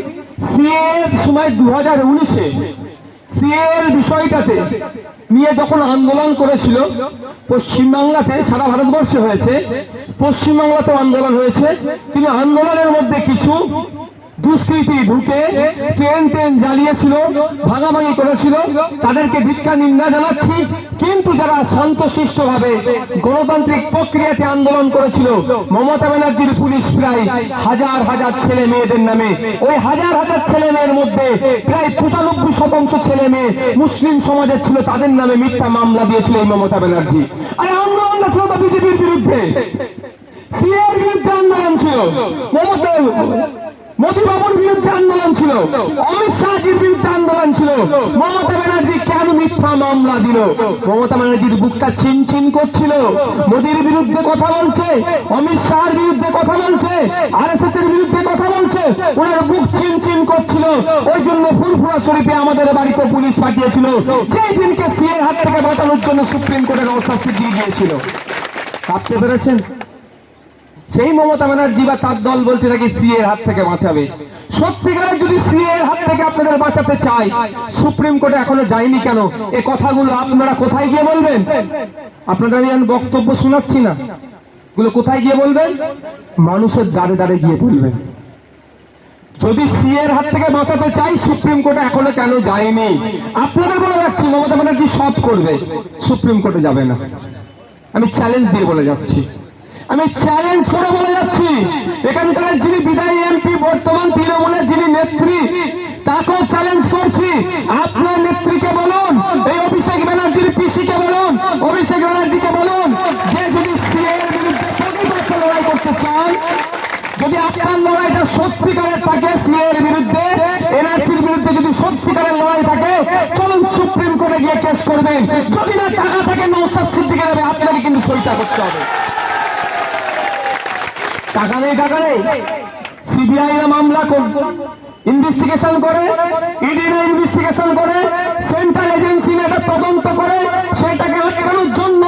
সিএ এর সময় 2019-এ সিএ এর বিষয়টাতে নিয়ে যখন আন্দোলন করেছিল পশ্চিমবাংলাতে, সারা ভারতবর্ষে হয়েছে, পশ্চিমবাংলাতেও আন্দোলন হয়েছে, কিন্তু আন্দোলনের মধ্যে কিছু দুষ্কৃতী ঢুকে ট্রেন জ্বালিয়েছিল, ভাঙাভাঙি করেছিল, তাদেরকে ধিক্কার নিন্দা জানাচ্ছি। কিন্তু যারা শান্তশিষ্ট ভাবে গণতান্ত্রিক প্রক্রিয়াতে আন্দোলন করেছিল, মমতা ব্যানার্জির পুলিশ প্রায় হাজার হাজার ছেলে মেয়েদের নামে, ওই হাজার হাজার ছেলে মেয়ের মধ্যে প্রায় 95% ছেলে মেয়ে মুসলিম সমাজের ছিল, তাদের নামে মিথ্যা মামলা দিয়েছিল এই মমতা ব্যানার্জি। আর আন্দোলনটা ছিল তো বিজেপির বিরুদ্ধে, সিএ এর বিরুদ্ধে আন্দোলন ছিল, মোদী বাবুর বিরুদ্ধে আন্দোলন ছিল, অমিত শাহজির বিরুদ্ধে আন্দোলন ছিল। মমতা ব্যানার্জি কেন মিথ্যা মামলা দিল? মমতা ব্যানার্জির বুকটা চিনচিন করছিল, মোদীর বিরুদ্ধে কথা বলছে, অমিত শাহর বিরুদ্ধে কথা বলছে, আরএসএস এর বিরুদ্ধে কথা বলছে, ওনার বুক চিনচিন করছিল। ওই জন্য ফুরফুরা শরীফে আমাদের বাড়িতে পুলিশ পাঠিয়েছিল, যেই দিনকে সিএর হাত থেকে বাঁচানোর জন্য সুপ্রিম কোর্টের অশাস্তি দিয়ে দিয়েছিল। ভাবতে পেরেছেন? সেই মমতা ব্যানার্জি বা তার দল বলছে নাকি সিএ এর হাত থেকে বাঁচাবে। সত্যিকারের যদি সিএ এর হাত থেকে আপনাদের বাঁচাতে চাই, সুপ্রিম কোর্টে এখনো যায়নি কেন? এই কথাগুলো আপনারা কোথায় গিয়ে বলবেন? আপনাদের আমি বক্তব্য শোনাচ্ছি না, গুলো কোথায় গিয়ে বলবেন? মানুষের দ্বারে দ্বারে গিয়ে বলবেন। যদি সিএ এর হাত থেকে বাঁচাতে চাই, সুপ্রিম কোর্টে এখনো কেন যায়নি? আপনাদের বলে যাচ্ছি, মমতা ব্যানার্জি সব করবে, সুপ্রিম কোর্টে যাবে না। আমি চ্যালেঞ্জ দিয়ে বলে যাচ্ছি, আমি চ্যালেঞ্জ করে বলে যাচ্ছি, এখানকার যিনি বিদায়ী এমপি, বর্তমান তৃণমূলের যিনি নেত্রী, তাকেও চ্যালেঞ্জ করছি। আপনার নেত্রীকে বলুন, এই অভিষেক ব্যানার্জির পিসিকে বলুন, অভিষেক ব্যানার্জিকে বলুন, যে যদি সিএ এর বিরুদ্ধে প্রতিপক্ষ লড়াই করতে চান, যদি আপনার লড়াইটা সত্যিকারের থাকে, সিএ এর বিরুদ্ধে, এনআরসির বিরুদ্ধে যদি সত্যিকারের লড়াই থাকে, চলুন সুপ্রিম কোর্টে গিয়ে কেস করবেন। যদি না টাকা থাকে, নওশাদ সিদ্দিকের হবে, আপনাকে কিন্তু সইটা করতে হবে। টাকা নেই, সিবিআই রা মামলা ইনভেস্টিগেশন করে, ইডি রা ইনভেস্টিগেশন করে, সেন্ট্রাল এজেন্সি এটা তদন্ত করে, সেটাকে আটকানোর জন্য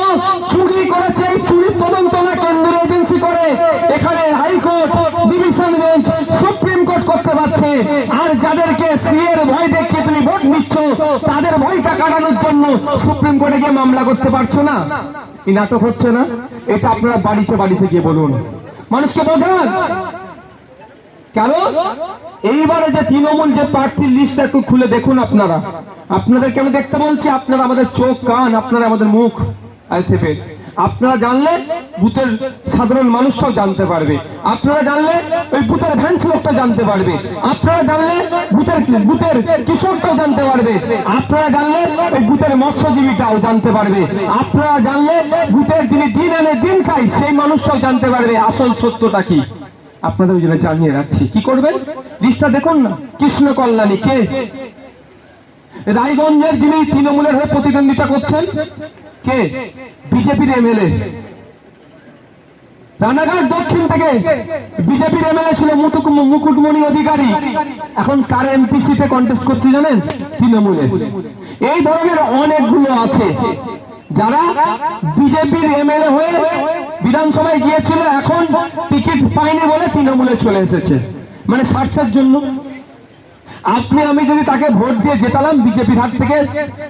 চুরি করেছে, চুরির তদন্ত না কেন্দ্রীয় এজেন্সি করে। এখানে high court, division bench, supreme court করতে পারছে। আর যাদেরকে সিএ এর ভয় দেখিয়ে তুমি ভোট নিচ্ছ, তাদের ভয়টা কাটানোর জন্য সুপ্রিম কোর্টে গিয়ে মামলা করতে পারছো না। এই নাটক হচ্ছে না? এটা আপনারা বাড়িতে গিয়ে বলুন, মানুষকে বোঝান। কেন এইবারে যে তৃণমূল যে প্রার্থীর লিস্ট একটু খুলে দেখুন আপনারা, আপনাদেরকে আমি দেখতে বলছি, আপনারা আমাদের চোখ কান, আপনারা আমাদের মুখ আইসিএফের, আপনারা জানলে বুথের সাধারণ মানুষটাও জানতে পারবে, আপনারা জানলে ওই বুথের ভ্যান্স লোকটা জানতে পারবে, আপনারা জানলে বুথের কিশোরটাও জানতে পারবে, আপনারা জানলে ওই বুথের মৎস্যজীবীটাও জানতে পারবে, আপনারা জানলে বুথের যিনি দিন আনে দিন খাই সেই মানুষটাও জানতে পারবে আসল সত্যটা কি। আপনাদের ওই জন্য জানিয়ে রাখছি, কি করবেন লিস্টটা দেখুন না। কৃষ্ণ কল্যাণী কে? রায়গঞ্জের যিনি তৃণমূলের হয়ে প্রতিদ্বন্দ্বিতা করছেন, কে? বিজেপির এমএলএ। রানাঘাট দক্ষিণ থেকে বিজেপির এমএলএ ছিল মুকুটমণি অধিকারী, এখন কার এমপি সিটে কন্টেস্ট করছে জানেন? তৃণমূলে। এই ধরনের অনেকগুলো আছে যারা বিজেপির এমএলএ হয়ে বিধানসভায় গিয়েছিল, এখন টিকিট পায়নি বলে তৃণমূলে চলে এসেছে, মানে স্বার্থের জন্য। আপনি আমি যদি তাকে ভোট দিয়ে জেতালাম, বিজেপির হাত থেকে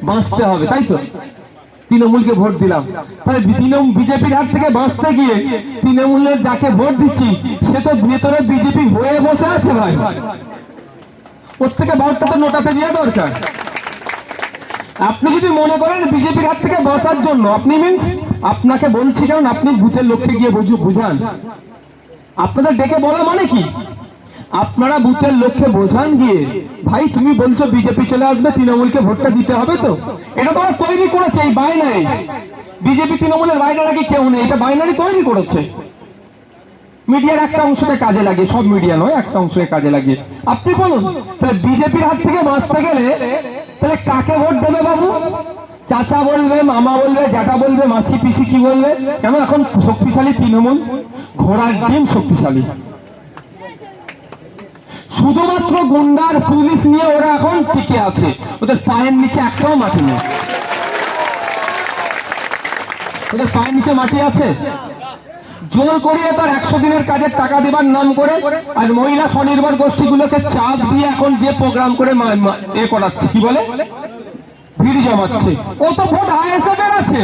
বাঁচতে হবে, তাই তো? তৃণমূলকে ভোট দিলাম, তাহলে বিজেপির হাত থেকে বাঁচতে গিয়ে তৃণমূলের যাকে ভোট দিচ্ছি সে তো ভেতরে বিজেপি হয়ে বসে আছে ভাই। ওর থেকে ভোটটা তো নোটাতে দেওয়া দরকার। আপনি যদি মনে করেন বিজেপির হাত থেকে বাঁচার জন্য, আপনি মিন্স আপনাকে বলছি, কারণ আপনি বুথের লক্ষ্যে গিয়ে বুঝান। আপনাদের ডেকে বলা মানে কি? আপনারা বুথের লক্ষ্যে বোঝান গিয়ে, ভাই তুমি বলছো বিজেপি চলে আসবে, তৃণমূলকে ভোটটা দিতে হবে, তো এটা তোমরা তৈরি করেছে এই বাইনারি। বিজেপি তৃণমূলের বাইরে নাকি কেউ নেই, এটা বাইনারি তৈরি করেছে। মিডিয়ার একটা অংশকে কাজে লাগিয়ে, সব মিডিয়া নয়, একটা অংশকে কাজে লাগিয়ে। আপনি বলুন, তাহলে বিজেপির হাত থেকে বাঁচতে গেলে তাহলে কাকে ভোট দেবে বাবু? চাচা বলবে, মামা বলবে, জ্যাঠা বলবে, মাসি পিসি কি বলবে? কেন এখন শক্তিশালী তৃণমূল, ঘোড়ার ডিম শক্তিশালী। শুধুমাত্র গুন্ডার পুলিশ নিয়ে ওরা এখন টিকে আছে, ওদের পায়ের নিচে একটাও মাটি নেই। ওদের পায়ের নিচে মাটি আছে? জোর করিয়ে তার 100 দিনের কাজের টাকা দেবার নাম করে আর মহিলা স্বনির্ভর গোষ্ঠীগুলোকে চাপ দিয়ে এখন যে প্রোগ্রাম করে এ করাচ্ছে, কি বলে, ভিড় জমাচ্ছে। ও তো ভোট আইএসএফ এর আছে,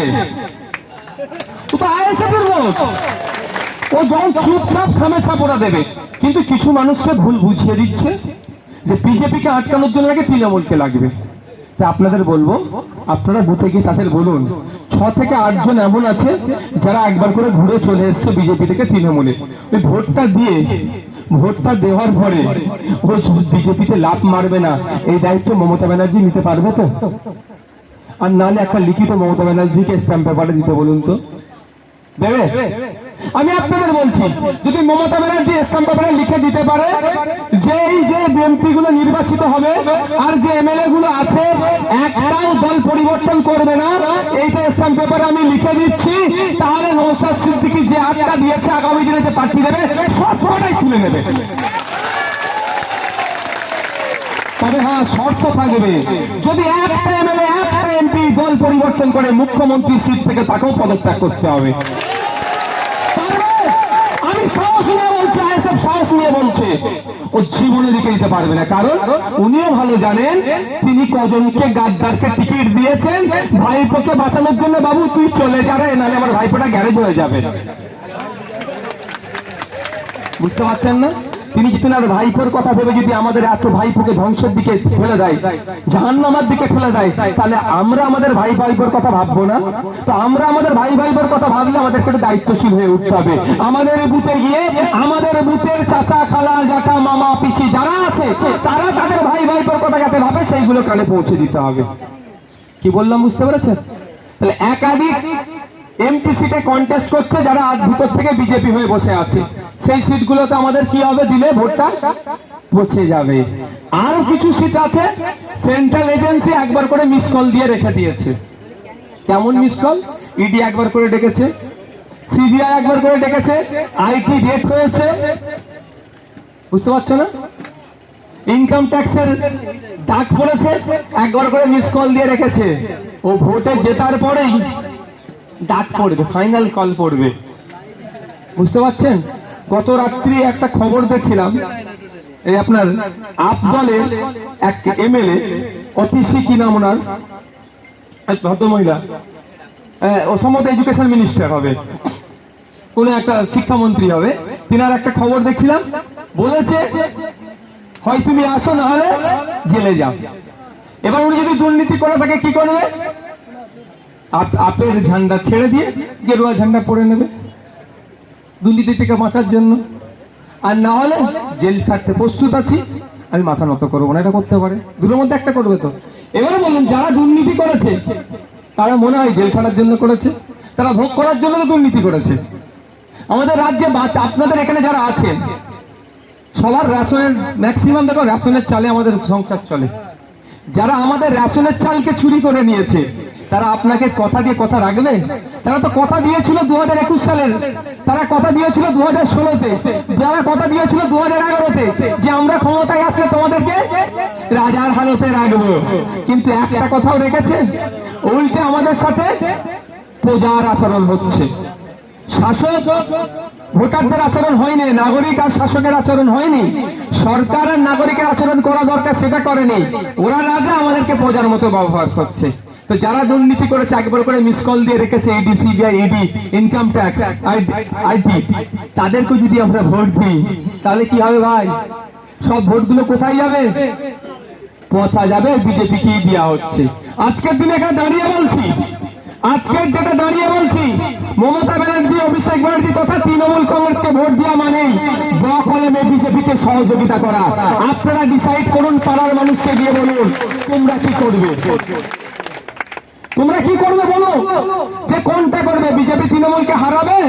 ও তো আইএসএফ এর ভোট। ও যখন চুপচাপ খামেছা পড়া দেবে, কিন্তু কিছু মানুষকে ভুল বুঝিয়ে দিচ্ছে যে বিজেপিকে আটকানোর জন্য নাকি তৃণমূলকে লাগবে। তাই আপনাদের বলবো, আপনারা বুথে গিয়ে তাদের বলুন, 6 থেকে 8 জন এমন আছে যারা একবার করে ঘুরে চলে এসছে বিজেপি থেকে তৃণমূলে। ওই ভোটটা দেওয়ার পরে ও বিজেপিতে লাভ মারবে না, এই দায়িত্ব মমতা ব্যানার্জি নিতে পারবে তো? আর নাহলে একটা লিখিত মমতা ব্যানার্জিকে স্ট্যাম্প পেপারে দিতে বলুন তো, দেবে? আমি আপনাদের বলছি, যদি মমতা ব্যানার্জি স্ট্যাম্প পেপারে লিখে দিতে পারে যে এই যে এমপি গুলো নির্বাচিত হবে আর যে এমএলএ গুলো আছে একটাও দল পরিবর্তন করবে না, এইটা স্ট্যাম্প পেপারে আমি লিখে দিচ্ছি, তাহলে নওশাদ সিদ্দিকী যে 8টা দিয়েছে আগামী দিনে যে প্রার্থী দেবে সবটাই তুলে নেবে। তবে হ্যাঁ, শর্ত থাকবে, যদি একটা এমএলএ একটা এমপি দল পরিবর্তন করে মুখ্যমন্ত্রী সিট থেকে তাকেও পদত্যাগ করতে হবে। আমি সাহস নিয়ে বলছি, আইএসএফ সাহস নিয়ে বলছে, ও জীবনে দিকে দিতে পারবে না। কারণ উনিও ভালো জানেন তিনি কজনকে গাদ্দারকে টিকিট দিয়েছেন ভাইপোকে বাঁচানোর জন্য। বাবু তুই চলে যাবে, নাহলে আমার ভাইপোটা গ্যারেজ হয়ে যাবে। বুঝতে পারছেন না? তিনি যদি আর ভাইপোর কথা ভেবে যদি আমাদের এত ভাইপোকে ধ্বংসের দিকে ঠেলে দেয়, জাহান্নামের দিকে ঠেলে দেয়, তাহলে আমরা আমাদের ভাইপোর কথা ভাববো না? তো আমরা আমাদের ভাইপোর কথা ভাবলে আমাদেরকে একটু দায়িত্বশীল হয়ে উঠতে হবে। আমাদের বুথে গিয়ে আমাদের বুথের চাচা খালা জ্যাঠা মামা পিসি যারা আছে তারা তাদের ভাইপোর কথা যাতে ভাবে সেইগুলো কানে পৌঁছে দিতে হবে। কি বললাম বুঝতে পেরেছেন? তাহলে একাধিক এমপি সিটে কন্টেস্ট করছে যারা আজ ভিতর থেকে বিজেপি হয়ে বসে আছে, সেই সিটগুলোতে আমাদের কি হবে, দিলে ভোটটা পৌঁছে যাবে। আরো কিছু সিট আছে সেন্ট্রাল এজেন্সি একবার করে মিস কল দিয়ে রেখে দিয়েছে। কেমন মিস কল? ইডি একবার করে ডেকেছে, সিবিআই একবার করে ডেকেছে, আইটি রেড হয়েছে, বুঝতে পারছো না? ইনকাম ট্যাক্সের ডাক পড়েছে, একবার করে মিস কল দিয়ে রেখেছে। ও ভোটে জেতার পরেই ডাক পড়বে, ফাইনাল কল পড়বে। বুঝতে পারছেন? গত রাত্রি একটা খবর দেখছিলাম, এই আপনার আপ দলের এক এমএলএ, অতিশী কি নাম ওনার, ভদ্রমহিলা, ও সম্ভবত এডুকেশন মিনিস্টার হবে, কোন একটা শিক্ষামন্ত্রী হবে, তিনার একটা খবর দেখছিলাম, বলেছে হয় তুমি আসো না হলে জেলে যাও। এবার উনি যদি দুর্নীতি করে থাকে কি করবে? আপের ঝান্ডা ছেড়ে দিয়ে গেরুয়া ঝান্ডা পরে নেবে দুর্নীতি থেকে বাঁচার জন্য। আর না হলে জেল খাটতে প্রস্তুত আছি, আমি মাথা নত করবো না, এটা করতে পারে, দুটোর মধ্যে একটা করবে তো। এবারে বলুন, যারা দুর্নীতি করেছে তারা মনে হয় জেল খাটার জন্য করেছে? তারা ভোগ করার জন্য তো দুর্নীতি করেছে। আমাদের রাজ্যে আপনাদের এখানে যারা আছেন সবার রেশনের ম্যাক্সিমাম দেখো রেশনের চালে আমাদের সংসার চলে। যারা আমাদের রেশনের চালকে চুরি করে নিয়েছে তারা আপনাকে কথা দিয়ে কথা রাখবে? তারা তো কথা দিয়েছিল 2021 সালের, তারা কথা দিয়েছিল 2016-তে, যারা কথা দিয়েছিল 2011-তে যে আমরা ক্ষমতায় আসলে তোমাদেরকে রাজার হালতে রাখবো, কিন্তু একটা কথাও রেখেছে? উল্টে আমাদের সাথে প্রজার আচরণ হচ্ছে। শাসক ভোটারদের আচরণ হয়নি, নাগরিক আর শাসকের আচরণ হয়নি, সরকার আর নাগরিকের আচরণ করা দরকার সেটা করেনি। ওরা রাজা, আমাদেরকে প্রজার মতো ব্যবহার করছে। তো যারা দুর্নীতি করেছে একবার করে মিস কল দিয়ে রেখেছে, ED, CBI, ED, income tax, IT, তাদেরকে যদি আমরা ভোট দিই তাহলে কি হবে ভাই? সব ভোটগুলো কোথায় যাবে? পচা যাবে, বিজেপিকেই দেওয়া হচ্ছে। আজকের দিনে এখানে দাঁড়িয়ে বলছি, আজকের ডেটে দাঁড়িয়ে বলছি, মমতা ব্যানার্জি, অভিষেক ব্যানার্জি তথা তৃণমূল কংগ্রেসকে ভোট দেওয়া মানেই ব কলমে বিজেপিকে সহযোগিতা করা। আপনারা ডিসাইড করুন, পাড়ার মানুষকে গিয়ে বলুন তোমরা কি করবে, তোমরা কি করবে বলো, যে কোনটা করবে? বিজেপি তৃণমূলকে হারাবে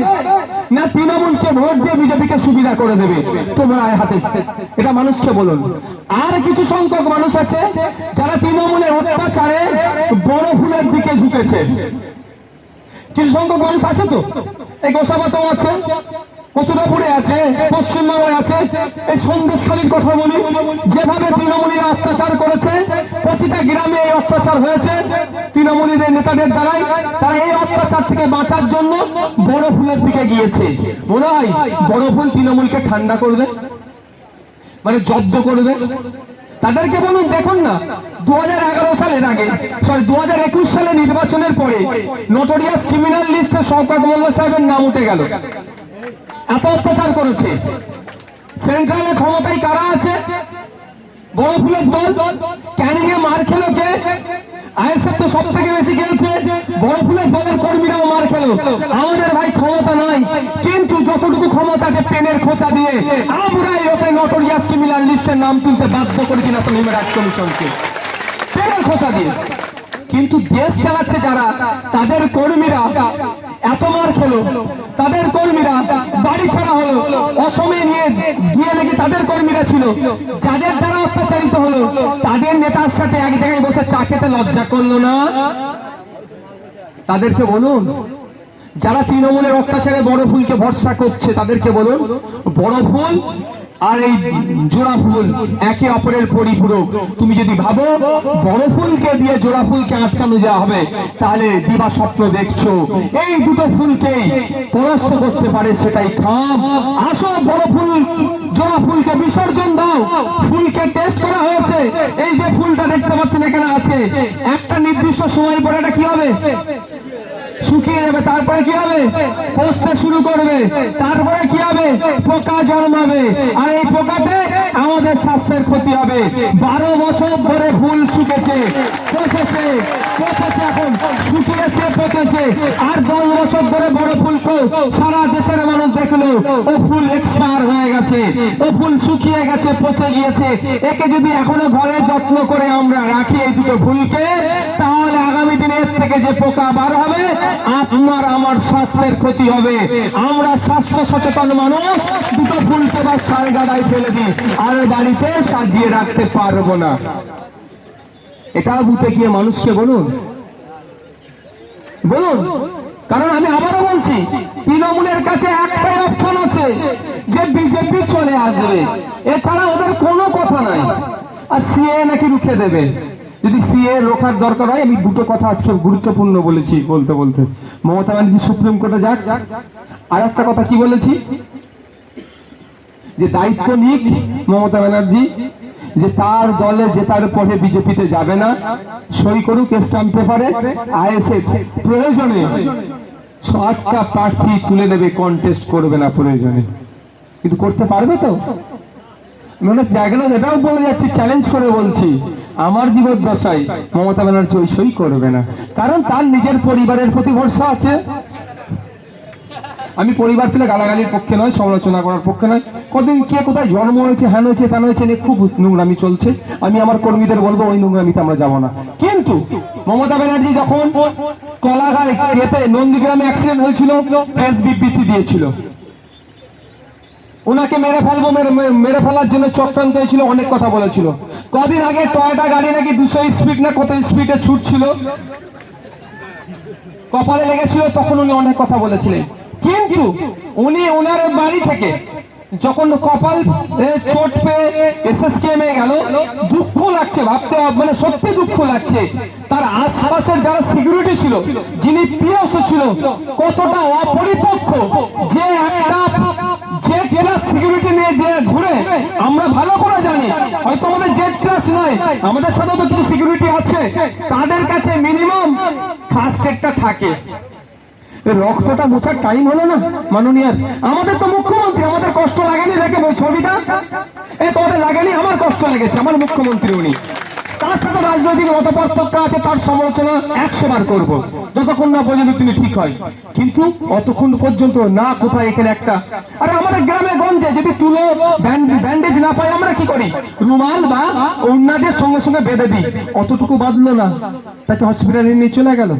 না তৃণমূলকে ভোট দিয়ে বিজেপিকে সুবিধা করে দেবে? তোমরা হাতে, এটা মানুষকে বলুন। আর কিছু সংখ্যক মানুষ আছে যারা তৃণমূলের অত্যাচারে বড় ফুলের দিকে ঝুঁকেছে। কিছু সংখ্যক মানুষ আছে, তো এই গোসাবাতেও আছে, মথুরাপুরে আছে, পশ্চিমবঙ্গে আছে। এই সন্দেশখালীর কথা বলি, যেভাবে তৃণমূলীরা অত্যাচার করেছে, প্রতিটা গ্রামে এই অত্যাচার হয়েছে তৃণমূলীদের নেতাদের দ্বারাই। তারা এই অত্যাচার থেকে বাঁচার জন্য বড় ফুলের দিকে গিয়েছে। মনে হয় বড় ফুল তৃণমূলকে ঠান্ডা করবে, মানে জব্দ করবে। তাদেরকে বলুন, দেখুন না 2011 সালের আগে, 2021 সালে নির্বাচনের পরে নোটোরিয়াস ক্রিমিনাল লিস্টে শওকত মোল্লা সাহেবের নাম উঠে গেল। এত অত্যাচার করেছে। সেন্ট্রালে ক্ষমতায় কারা আছে? বড় ফুলের দল। ক্যানিং এ মার খেলো কে? আইএসএফ তো সব থেকে বেশি খেলছে, বড় ফুলের দলের কর্মীরাও মার খেলো। আমাদের ভাই ক্ষমতা নাই, কিন্তু যতটুকু ক্ষমতা আছে পেনের খোঁচা দিয়ে আমরাই ওকে নোটোরিয়াস ক্রিমিনাল লিস্টের নাম তুলতে বাধ্য করেছি ন্যাশনাল হিউম্যান রাইটস কমিশনকে, পেনের খোঁচা দিয়ে। কিন্তু দেশ চালাচ্ছে যারা, তাদের কর্মীরা এত মার খেলো, তাদের কর্মীরা বাড়ি ছাড়া হলো, অসমে নিয়ে গিয়ে লেগে তাদের কর্মীরা ছিল, যাদের দ্বারা অত্যাচারিত হলো, তাদের নেতার সাথে এক জায়গায় বসে চা খেতে লজ্জা করলো না? তাদেরকে বলুন, যারা তৃণমূলের অত্যাচারে বড় ফুলকে ভরসা করছে তাদেরকে বলুন, বড় ফুল আর এই জোড়া ফুল একে অপরের পরিপূরক। তুমি যদি ভাবো বড় ফুলকে দিয়ে জোড়া ফুলকে আটকানো যাওয়া হবে, তাহলে দিবা স্বপ্ন দেখছো। এই দুটো ফুলকে পরাস্ত করতে পারে সেটাই খাম। আসো বড় ফুল জোড়া ফুলকে বিসর্জন দাও। ফুলকে টেস্ট করা হয়েছে, এই যে ফুলটা দেখতে পাচ্ছেন এখানে আছে, একটা নির্দিষ্ট সময় পরে এটা কি হবে? শুকিয়ে যাবে। তারপরে কি হবে? পচতে শুরু করবে। তারপরে কি হবে? পোকা জন্মাবে, আর এই পোকাতে আমাদের স্বাস্থ্যের ক্ষতি হবে। 12 বছর ধরে ফুল শুকেছে, পচেছে, এখন শুকিয়েছে, পচেছে। আর 10 বছর ধরে বড় ফুলকে সারা দেশের মানুষ দেখলো ও ফুল এক্সপায়ার হয়ে গেছে, ও ফুল শুকিয়ে গেছে, পচে গিয়েছে। একে যদি এখনো ঘরে যত্ন করে আমরা রাখি এই দুটো ফুলকে, তাহলে আগামী দিনে এর থেকে যে পোকা বার হবে, আপনার আমার স্বাস্থ্যের ক্ষতি হবে। আমরা স্বাস্থ্য সচেতন মানুষ দুটো ফুলকে বা সার গাড়ায় ফেলে দিই, আর বাড়িতে সাজিয়ে রাখতে পারবো না। এটা বুঝতে গিয়ে মানুষকে বলুন, বলুন। কারণ আমি আবারও বলছি, তৃণমূলের কাছে একটাই অপশন আছে, যে বিজেপি চলে আসবে, এছাড়া ওদের কোনো কথা নাই। আর সিএ নাকি রুখে দেবে। যদি সিএ রোখার দরকার হয়, আমি দুটো কথা আজকে গুরুত্বপূর্ণ বলেছি বলতে বলতে, মমতা ব্যানার্জি সুপ্রিম কোর্টে যাক। আর একটা কথা কি বলেছি, যে দায়িত্ব নিক মমতা ব্যানার্জি, যে তার দলে জেতার পরে বিজেপিতে যাবে না, সই করুক স্ট্যাম্প পেপারে। আইএসএফ প্রয়োজনে 7টা প্রার্থী তুলে নেবে, কন্টেস্ট করবে না প্রয়োজনে। কিন্তু করতে পারবে তো? মানে জায়গাটা এটাও বলে যাচ্ছি, চ্যালেঞ্জ করে বলছি, আমার জীবদ্দশায় মমতা ব্যানার্জি ওই সই করবে না। কারণ তার নিজের পরিবারের প্রতি ভরসা আছে। আমি পরিবার থেকে গালাগালির পক্ষে নয়, সমালোচনা করার পক্ষে নয়। কদিন কে কোথায় জন্ম হয়েছে, হ্যান হয়েছে, ত্যান হয়েছে নিয়ে খুব নোংরামি চলছে। আমি আমার কর্মীদের বলবো ওই নোংরামিতে আমরা যাবো না। কিন্তু মমতা ব্যানার্জি যখন কলাঘাট নন্দীগ্রামে অ্যাক্সিডেন্ট হয়েছিল, প্রেস বিবৃতি দিয়েছিল, ওনাকে মেরে ফেলবো, মেরে ফেলার জন্য চক্রান্ত হয়েছিল, অনেক কথা বলেছিল। কদিন আগে টয়োটা গাড়ি নাকি 200 স্পিড না কত স্পিডে ছুটছিল, কপালে লেগেছিল তখন উনি অনেক কথা বলেছিলেন, কিন্তু উনি ওনার বাড়ি থেকে যখন কপাল চোট পেয়ে এসএসকেএমে গেল, দুঃখ লাগছে ভাবতে, মানে সত্যি দুঃখ লাগছে। তার আশপাশের যারা সিকিউরিটি ছিল, যিনি পিওসি ছিল, কতটা অপরিপক্ক, যে একটা জেড ক্লাস সিকিউরিটি নিয়ে যে ঘুরে, আমরা ভালো করে জানি হয়তো আমাদের জেড ক্লাস নয়, আমাদের সাথে তো কিছু সিকিউরিটি আছে, তাদের কাছে মিনিমাম ফার্স্ট এডটা থাকে। রক্তটা মোছার টাইম হলো না মাননীয়? আমাদের তো মুখ্যমন্ত্রী, আমাদের কষ্ট লাগেনি দেখে ছবিটা? তোদের লাগেনি? আমার কষ্ট লেগেছে, আমার মুখ্যমন্ত্রী উনি। তার সাথে রাজনৈতিক মতপার্থক্য আছে, তার সমালোচনা 100 বার করবো, যতক্ষণ না পর্যন্ত তিনি ঠিক হয়। কিন্তু অতক্ষণ পর্যন্ত না, কোথায় এখানে একটা, আরে আমাদের গ্রামে গঞ্জে যদি তুলো ব্যান্ডেজ না পাই আমরা কি করি? রুমাল বা অন্যদের সঙ্গে সঙ্গে বেঁধে দিই। অতটুকু বাঁধলো না, তাকে হসপিটালে নিয়ে চলে গেল,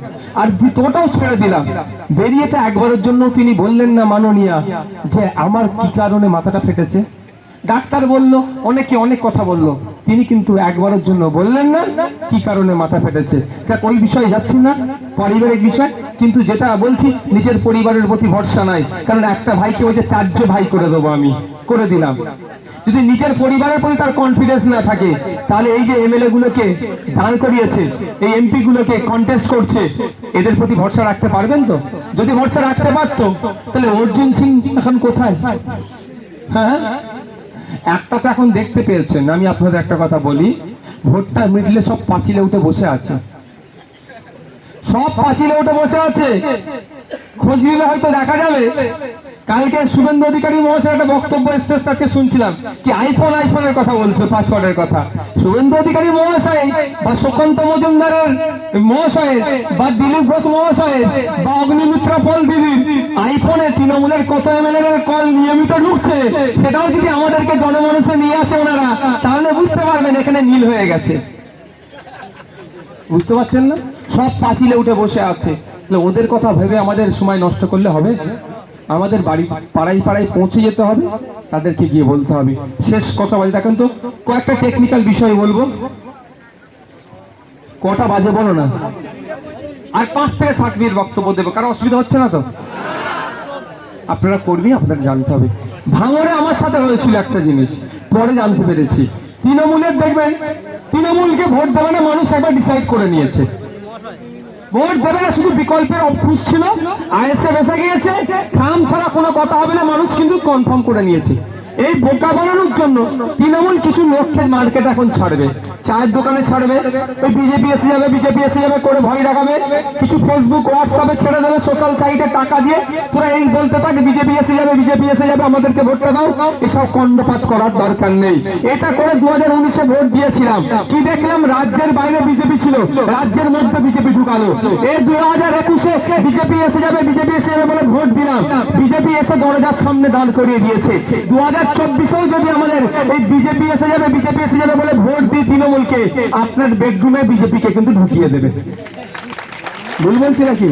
আর ভিতরটাও ছেড়ে দিলাম। বেরিয়ে তো একবারের জন্য তিনি বললেন না মাননীয়া যে আমার কি কারণে মাথাটা ফেটেছে। ডাক্তার বললো, অনেকে অনেক কথা বললো, তিনি কিন্তু একবারের জন্য বললেন না কি কারণে মাথা ফেটেছে। যাক, ওই বিষয়ে যাচ্ছি না, পারিবারিক বিষয়। কিন্তু যেটা বলছি, নিজের পরিবারের প্রতি ভরসা নাই, কারণ একটা ভাইকে ওই যে ত্যায্য ভাই করে দেবো আমি, করে দিলাম। যদি নিজের পরিবারের প্রতি তার কনফিডেন্স না থাকে, তাহলে এই যে এমএলএ গুলোকে দাঁড় করিয়েছে, এই এমপি গুলোকে কন্টেস্ট করছে, এদের প্রতি ভরসা রাখতে পারবেন তো? যদি ভরসা রাখতে পারতো, তাহলে অর্জুন সিং এখন কোথায়? হ্যাঁ, একটা তো এখন দেখতে পেয়েছেন। আমি আপনাদের একটা কথা বলি, ভোটটা মিটলে সব পাঁচিলে উঠে বসে আছে, সব পাঁচিলে উঠে বসে আছে। খোঁজ নিলে হয়তো দেখা যাবে। কালকে শুভেন্দু অধিকারী মহাশয়ের একটা বক্তব্য এসছে, তাকে শুনছিলাম কি আইফোনের কথা বলছে, পাসওয়ার্ডের কথা। শুভেন্দু অধিকারী মহাশয় বা সুকান্ত মজুমদারের মহাশয়ের বা দিলীপ ঘোষ মহাশয়ের বা অগ্নিমিত্রা পল দিদির আইফোনে তৃণমূলের কত এমএলএ এর কল নিয়মিত ঢুকছে, সেটাও যদি আমাদেরকে জনমানুষে নিয়ে আসে ওনারা, তাহলে বুঝতে পারবেন এখানে নীল হয়ে গেছে। বুঝতে পারছেন না? সব পাঁচিলে উঠে বসে আছে। ওদের কথা ভেবে আমাদের সময় নষ্ট করলে হবে? আমাদের বাড়ি পাড়ায় পাড়ায় পৌঁছে যেতে হবে, তাদেরকে গিয়ে বলতে হবে। শেষ কথা বলি, দেখেন তো কয়েকটা টেকনিক্যাল বিষয় বলবো। কটা বাজে বলো না? আর 5 থেকে 7 মিনিট বক্তব্য দেবো, কারণ অসুবিধা হচ্ছে না তো? আপনারা কর্মী, আপনাদের জানতে হবে। ভাঙড়ে আমার সাথে হয়েছিল একটা জিনিস, পরে জানতে পেরেছি। তৃণমূলের দেখবেন, তৃণমূলকে ভোট দেবে না মানুষ একবার ডিসাইড করে নিয়েছে, ভোট দেবে না, শুধু বিকল্পের অভ্যুস ছিল, আইএসএফ এসে গিয়েছে, খাম ছাড়া কোনো কথা হবে না, মানুষ কিন্তু কনফার্ম করে নিয়েছে। এই বোকা বানানোর জন্য তৃণমূল কিছু লোককে মার্কেট এখন ছাড়বে, চায়ের দোকানে ছাড়বে, ওই বিজেপি এসে যাবে, বিজেপি এসে যাবে করে ভয় দেখাবে, কিছু ফেসবুক হোয়াটসঅ্যাপে ছেড়ে দেবে, সোশ্যাল সাইটে টাকা দিয়ে তোরা এই বলতে থাকে বিজেপি এসে যাবে, বিজেপি এসে যাবে, আমাদেরকে ভোটটা দাও। এসব কন্ডপাত করার দরকার নেই। এটা করে 2019-এ ভোট দিয়েছিলাম, কি দেখলাম? রাজ্যের বাইরে বিজেপি ছিল, রাজ্যের মধ্যে বিজেপি ঢুকালো। এই 2021-এ বিজেপি এসে যাবে, বিজেপি এসে যাবে বলে ভোট দিলাম, বিজেপি এসে দরজার সামনে দাঁড় করিয়ে দিয়েছে। 2024-এও যদি আমাদের এই বিজেপি এসে যাবে, বিজেপি এসে যাবে বলে ভোট দিয়ে তৃণমূলকে, আপনার বেডরুমে বিজেপিকে কিন্তু ঢুকিয়ে দেবে। ভুল বলছি নাকি?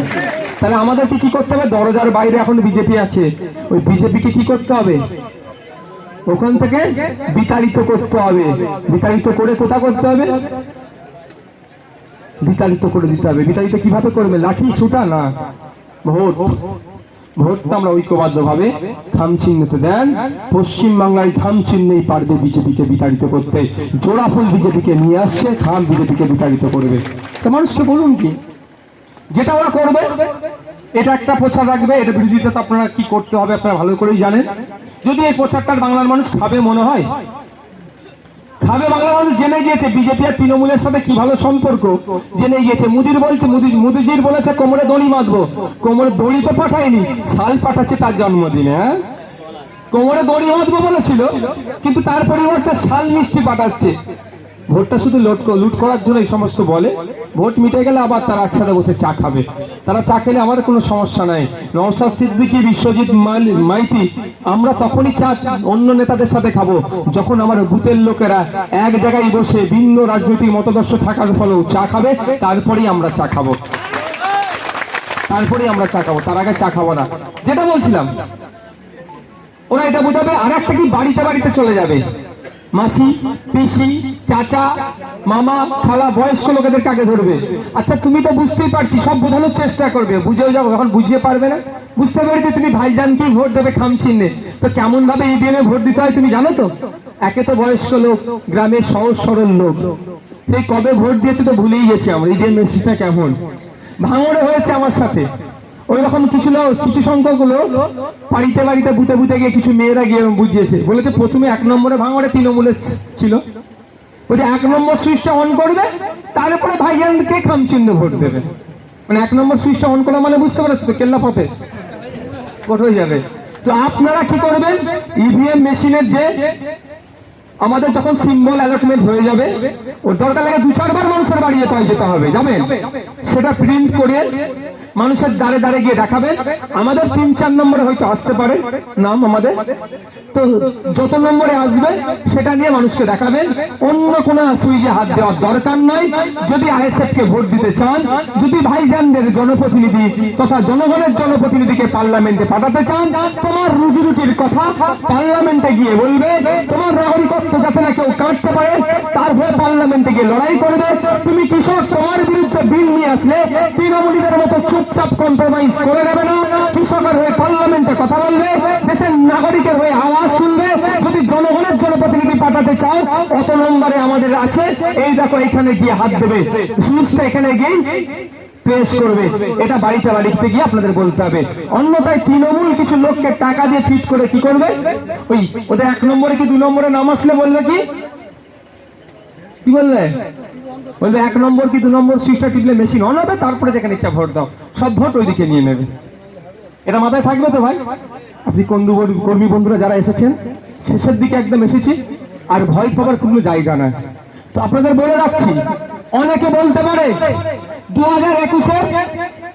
তাহলে আমাদেরকে কি করতে হবে? দরজার বাইরে এখন বিজেপি আছে, ওই বিজেপিকে কি করতে হবে? ওখান থেকে বিতাড়িত করতে হবে। বিতাড়িত করে কোথা করতে হবে? বিতাড়িত করে দিতে হবে। বিতাড়িত কিভাবে করবে? লাঠি সুটা না, ভোট। ভোটটা আমরা ঐক্যবদ্ধ ভাবে খাম চিহ্নতে দেন। পশ্চিম বাংলায় খাম চিহ্নেই পারবে বিজেপিকে বিতাড়িত করতে। জোড়াফুল বিজেপিকে নিয়ে আসছে, খাম বিজেপিকে বিতাড়িত করবে। তো মানুষকে বলুন কি যেটা ওরা করবে, এটা একটা প্রচার রাখবে, এটা বিরোধিতা তো আপনারা কি করতে হবে আপনারা ভালো করেই জানেন। যদি এই প্রচারটার বাংলার মানুষ খাবে মনে হয়, খাবে। বাংলার মানুষ জেনে গিয়েছে বিজেপি আর তৃণমূলের সাথে কি ভালো সম্পর্ক, জেনে গিয়েছে। মুদির বলছে, মোদিজির বলেছে কোমরে দড়ি বাঁধবো, কোমরে দড়ি তো পাঠায়নি, শাল পাঠাচ্ছে তার জন্মদিনে। হ্যাঁ, কোমরে দড়ি বাঁধবো বলেছিল, কিন্তু তার পরিবর্তে শাল মিষ্টি পাঠাচ্ছে। ভোটটা শুধু লুট করার জন্য এই সমস্ত বলে। ভোট মিটে গেলে আবার তারা একসাথে বসে চা খাবে। তারা চা খেলে আমাদের কোনো সমস্যা নাই। নওশাদ সিদ্দিকী, বিশ্বজিৎ মাইতি, আমরা তখনই চা অন্য নেতাদের সাথে খাবো যখন আমার বুথের লোকেরা এক জায়গায় বসে ভিন্ন রাজনৈতিক মতাদর্শ থাকার ফলেও চা খাবে, তারপরেই আমরা চা খাবো, তারপরেই আমরা চা খাবো, তার আগে চা খাবো না। যেটা বলছিলাম, ওরা এটা বোঝাবে। আর একটা কি, বাড়িতে বাড়িতে চলে যাবে। মাসি, পিসি, চাচা, মামা, খালা, বয়স্ক লোকেদেরকে আগে ধরবে। আচ্ছা তুমি তো বুঝতেই পারছি, সব বোঝানোর চেষ্টা করবে, বুঝেও যাও, এখন বুঝিয়ে পারবে না। বুঝতে পারছি তুমি ভাইজানকেই ভোট দেবে খাম চিহ্নে, তো কেমন ভাবে ইভিএম এ ভোট দিতে হয় তুমি জানো তো? একে তো বয়স্ক লোক, গ্রামের সহজ সরল লোক, সেই কবে ভোট দিয়েছে তো ভুলেই গেছি আমরা ইভিএম মেশিনটা কেমন। ভাঙড়ে হয়েছে আমার সাথে ওই রকম কিছু সংখ্যক লোক বাড়িতে বাড়িতে বুতে বুতে গিয়ে কিছু মেয়েরা গিয়ে বুঝিয়েছে, বলেছে প্রথমে 1 নম্বরে ভাঙড়ে তৃণমূলের ছিল, বলছে 1 নম্বর সুইচটা অন করবে, তারপরে ভাইজানকে খামচিহ্ন ভোট দেবে। মানে 1 নম্বর সুইচটা অন করা মানে বুঝতে পারছো তো, কেল্লা পথে ভোট হয়ে যাবে। তো আপনারা কি করবেন, ইভিএম মেশিনের যে আমাদের যখন সিম্বল অ্যালটমেন্ট হয়ে যাবে, ওর দরকার লাগে 2-4 বার মানুষের বাড়ি যেতে হবে, যাবেন সেটা প্রিন্ট করে মানুষের দ্বারে দ্বারে গিয়ে দেখাবেন। আমাদের 3-4 নম্বরে হয়তো আসতে পারে নাম আমাদের, তো যত নম্বরে আসবে সেটা নিয়ে মানুষকে দেখাবেন। অন্য কোন সুইচে হাত দেওয়ার দরকার নাই। যদি আইএসএফ কে ভোট দিতে চান, যদি ভাইজানদের জনপ্রতিনিধি তথা জনগণের জনপ্রতিনিধিকে পার্লামেন্টে পাঠাতে চান, তোমার রুজি রুটির কথা পার্লামেন্টে গিয়ে বলবে, তোমার নাগরিকত্ব যাতে না কেউ কাটতে পারে তার হয়ে পার্লামেন্টে গিয়ে লড়াই করবে। তুমি কৃষক, তোমার বিরুদ্ধে বিল নিয়ে আসলে তৃণমূলীদের মতো চুপচাপ কম্প্রোমাইজ করে নেবে না, কৃষকের হয়ে পার্লামেন্টে কথা বলবে, দেশের নাগরিকের হয়ে আওয়াজ শুনবে। যদি জনগণের জনপ্রতিনিধি পাঠাতে চাও, অত নম্বরে আমাদের আছে, এই দেখো এখানে গিয়ে হাত দেবে, সুইচটা এখানে গিয়ে প্রেস করবে, এটা বাড়িতে বাড়িতে গিয়ে আপনাদের বলতে হবে। অন্যথায় তৃণমূল কিছু লোককে টাকা দিয়ে ফিট করে কি করবে, ওই ওদের 1 নম্বরে কি 2 নম্বরে নাম আসলে বলবে কি বলবে, বলবে 1 নম্বর কি 2 নম্বর সুইচটা টিপলে মেশিন অন হবে, তারপরে যেখানে ইচ্ছা ভোট দাও, সব ভোট ওইদিকে নিয়ে নেবে। এটা মাথায় থাকবে তো ভাই? আপনি কর্মী বন্ধুরা যারা এসেছেন, শেষের দিকে একদম এসেছি, আর ভয় পাবার কোনো জায়গা নাই। তো আপনাদের বলে রাখছি, অনেকে বলতে পারে 2021-এর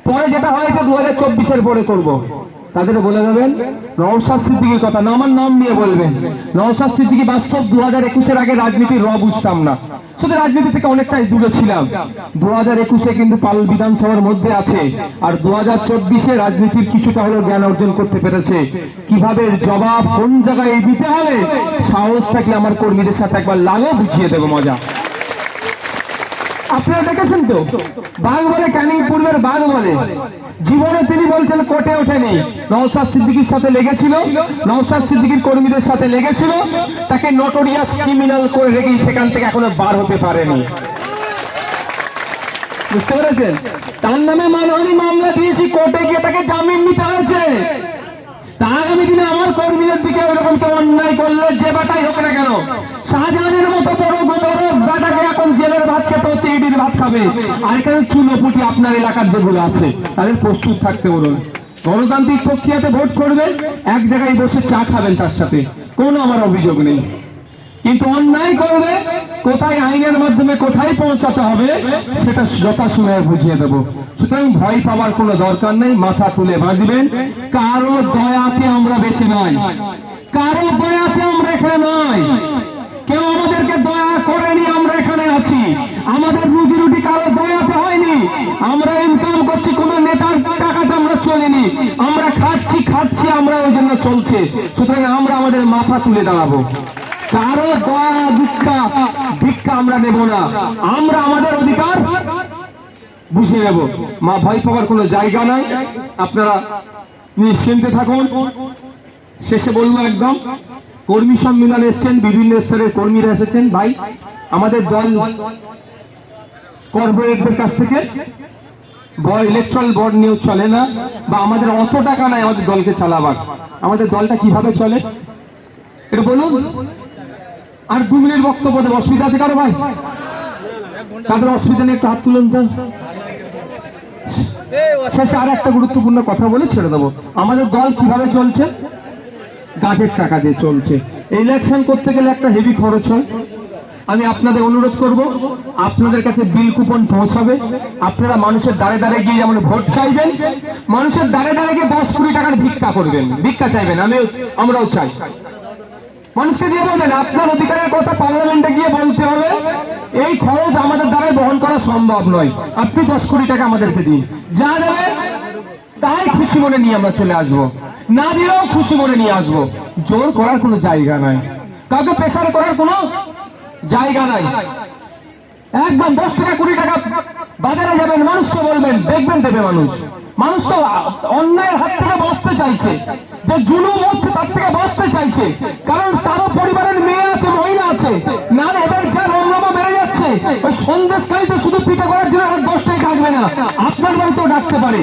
পরে যেটা হয়েছে 2024-এর পরে করব, তাদের বলে দেবেন নওশাদ সিদ্দিকীর কথা না, আমার নাম নিয়ে বলবেন। নওশাদ সিদ্দিকী বাস্তব 2021-এর আগে রাজনীতির বুঝতাম না, শুধু রাজনীতি থেকে অনেকটাই দূরে ছিলাম। 2021-এ কিন্তু পাল বিধানসভার মধ্যে আছে, আর 2024-এ রাজনীতির কিছুটা হলেও জ্ঞান অর্জন করতে পেরেছে। কিভাবে জবাব কোন জায়গায় দিতে হবে, সাহস থাকলে আমার কর্মীদের সাথে একবার লাগো, বুঝিয়ে দেবো মজা। আপনারা দেখেছেন তো, বাঘ বলে ক্যানিং পূর্বের বাঘ বলে, জীবনে তিনি বলছেন কোর্টে ওঠেনি, নওশাদ সিদ্দিকীর সাথে লেগেছিল, নওশাদ সিদ্দিকীর কর্মীদের সাথে লেগেছিল, তাকে নটোরিয়াস ক্রিমিনাল করে রেখেই সেখান থেকে এখনো বার হতে পারেনি। বুঝতে পেরেছেন? তার নামে মানহানি মামলা দিয়েছি, কোর্টে গিয়ে তাকে জামিন নিতে হয়েছে। তা আগামী দিনে আমার কর্মীদের দিকে ওরকম কেউ অন্যায় করলে, যে বাটাই হোক না কেন, শাহজাহানের মতো বড় বাটাকে এখন জেলের ভাত খেতে হচ্ছে, ইডির ভাত খাবে। আর এখানে চুনোপুটি আপনার এলাকার যেগুলো আছে তাদের প্রস্তুত থাকতে বলুন। গণতান্ত্রিক প্রক্রিয়াতে ভোট করবেন, এক জায়গায় বসে চা খাবেন, তার সাথে কোনো আমার অভিযোগ নেই। কিন্তু অন্যায় করবে, কোথায় আইনের মাধ্যমে কোথায় পৌঁছাতে হবে সেটা যথাসময়ে বুঝিয়ে দেব। সুতরাং ভয় পাওয়ার কোনো দরকার নেই, মাথা তুলে বাঁচবেন। কারো দয়াতে আমরা বেঁচে নাই, কারো দয়াতে আমরা এখানে নাই, কেউ আমাদেরকে দয়া করেনি, আমরা এখানে আছি। আমাদের রুজি রুটি কারো দয়াতে হয়নি, আমরা ইনকাম করছি, কোন নেতার টাকাতে আমরা চলিনি, আমরা খাচ্ছি, আমরা ওই জন্য চলছে। সুতরাং আমরা আমাদের মাথা তুলে দাঁড়াবো, কারো দয়া ভিক্ষা আমরা নেব না, আমরা আমাদের অধিকার বুঝে নেব। মা ভয় পাওয়ার কোনো জায়গা নাই, আপনারা নিশ্চিন্তে থাকুন। শেষে বলবো, একদম কর্মী সম্মেলন এসছেন, বিভিন্ন স্তরের কর্মীরা এসেছেন। ভাই, আমাদের দল কর্পোরেটদের কাছ থেকে ইলেকট্রাল বন্ড নিয়ে চলে না, বা আমাদের অত টাকা নাই আমাদের দলকে চালাবার। আমাদের দলটা কিভাবে চলে এটা বলুন। আর 2 মিনিট বক্তব্য দেব, অসুবিধা আছে কারো ভাই? তাদের অসুবিধা নেই, একটু হাত তুলুন তো। শেষে আর একটা গুরুত্বপূর্ণ কথা বলে ছেড়ে দেবো। আমাদের দল কিভাবে চলছে, গাঠের টাকা দিয়ে চলছে। ইলেকশন করতে গেলে একটা হেভি খরচ হয়। আমি আপনাদের অনুরোধ করব, আপনাদের কাছে বিল কুপন পৌঁছাবে, আপনারা মানুষের দ্বারে দ্বারে গিয়ে যেমন ভোট চাইবেন, মানুষের দ্বারে দ্বারে গিয়ে 10-20 টাকার ভিক্ষা করবেন, ভিক্ষা চাইবেন। আমরাও চাই, মানুষকে দিয়ে বলবেন আপনার অধিকারের কথা পার্লামেন্টে গিয়ে বলতে হবে, এই খরচ আমাদের দ্বারা বহন করা সম্ভব নয়, আপনি 10 কোটি টাকা আমাদেরকে দিন। যা দেবে তাই খুশি মনে নিয়ে আমরা চলে আসবো, না দিলেও খুশি মনে নিয়ে আসবো, জোর করার কোনো জায়গা নাই। কাউকে প্রেসার করার কোনো জায়গা নাই। একদম 10 টাকা 20 টাকা বাজারে যাবেন, মানুষকে বলবেন, দেখবেন দেবে মানুষ। মানুষ তো অন্যায়ের হাত থেকে বাঁচতে চাইছে, যে জুলুম হচ্ছে তার থেকে বাঁচতে চাইছে, কারণ কারো পরিবারের মেয়ে আছে, মহিলা আছে, নাহলে এদের যা রমরমা বেড়ে যাচ্ছে, ওই সন্দেশকারীতে শুধু পিঠা করার জন্য আর 10 টাকা থাকবে না, আপনার বাড়িতেও ডাকতে পারে।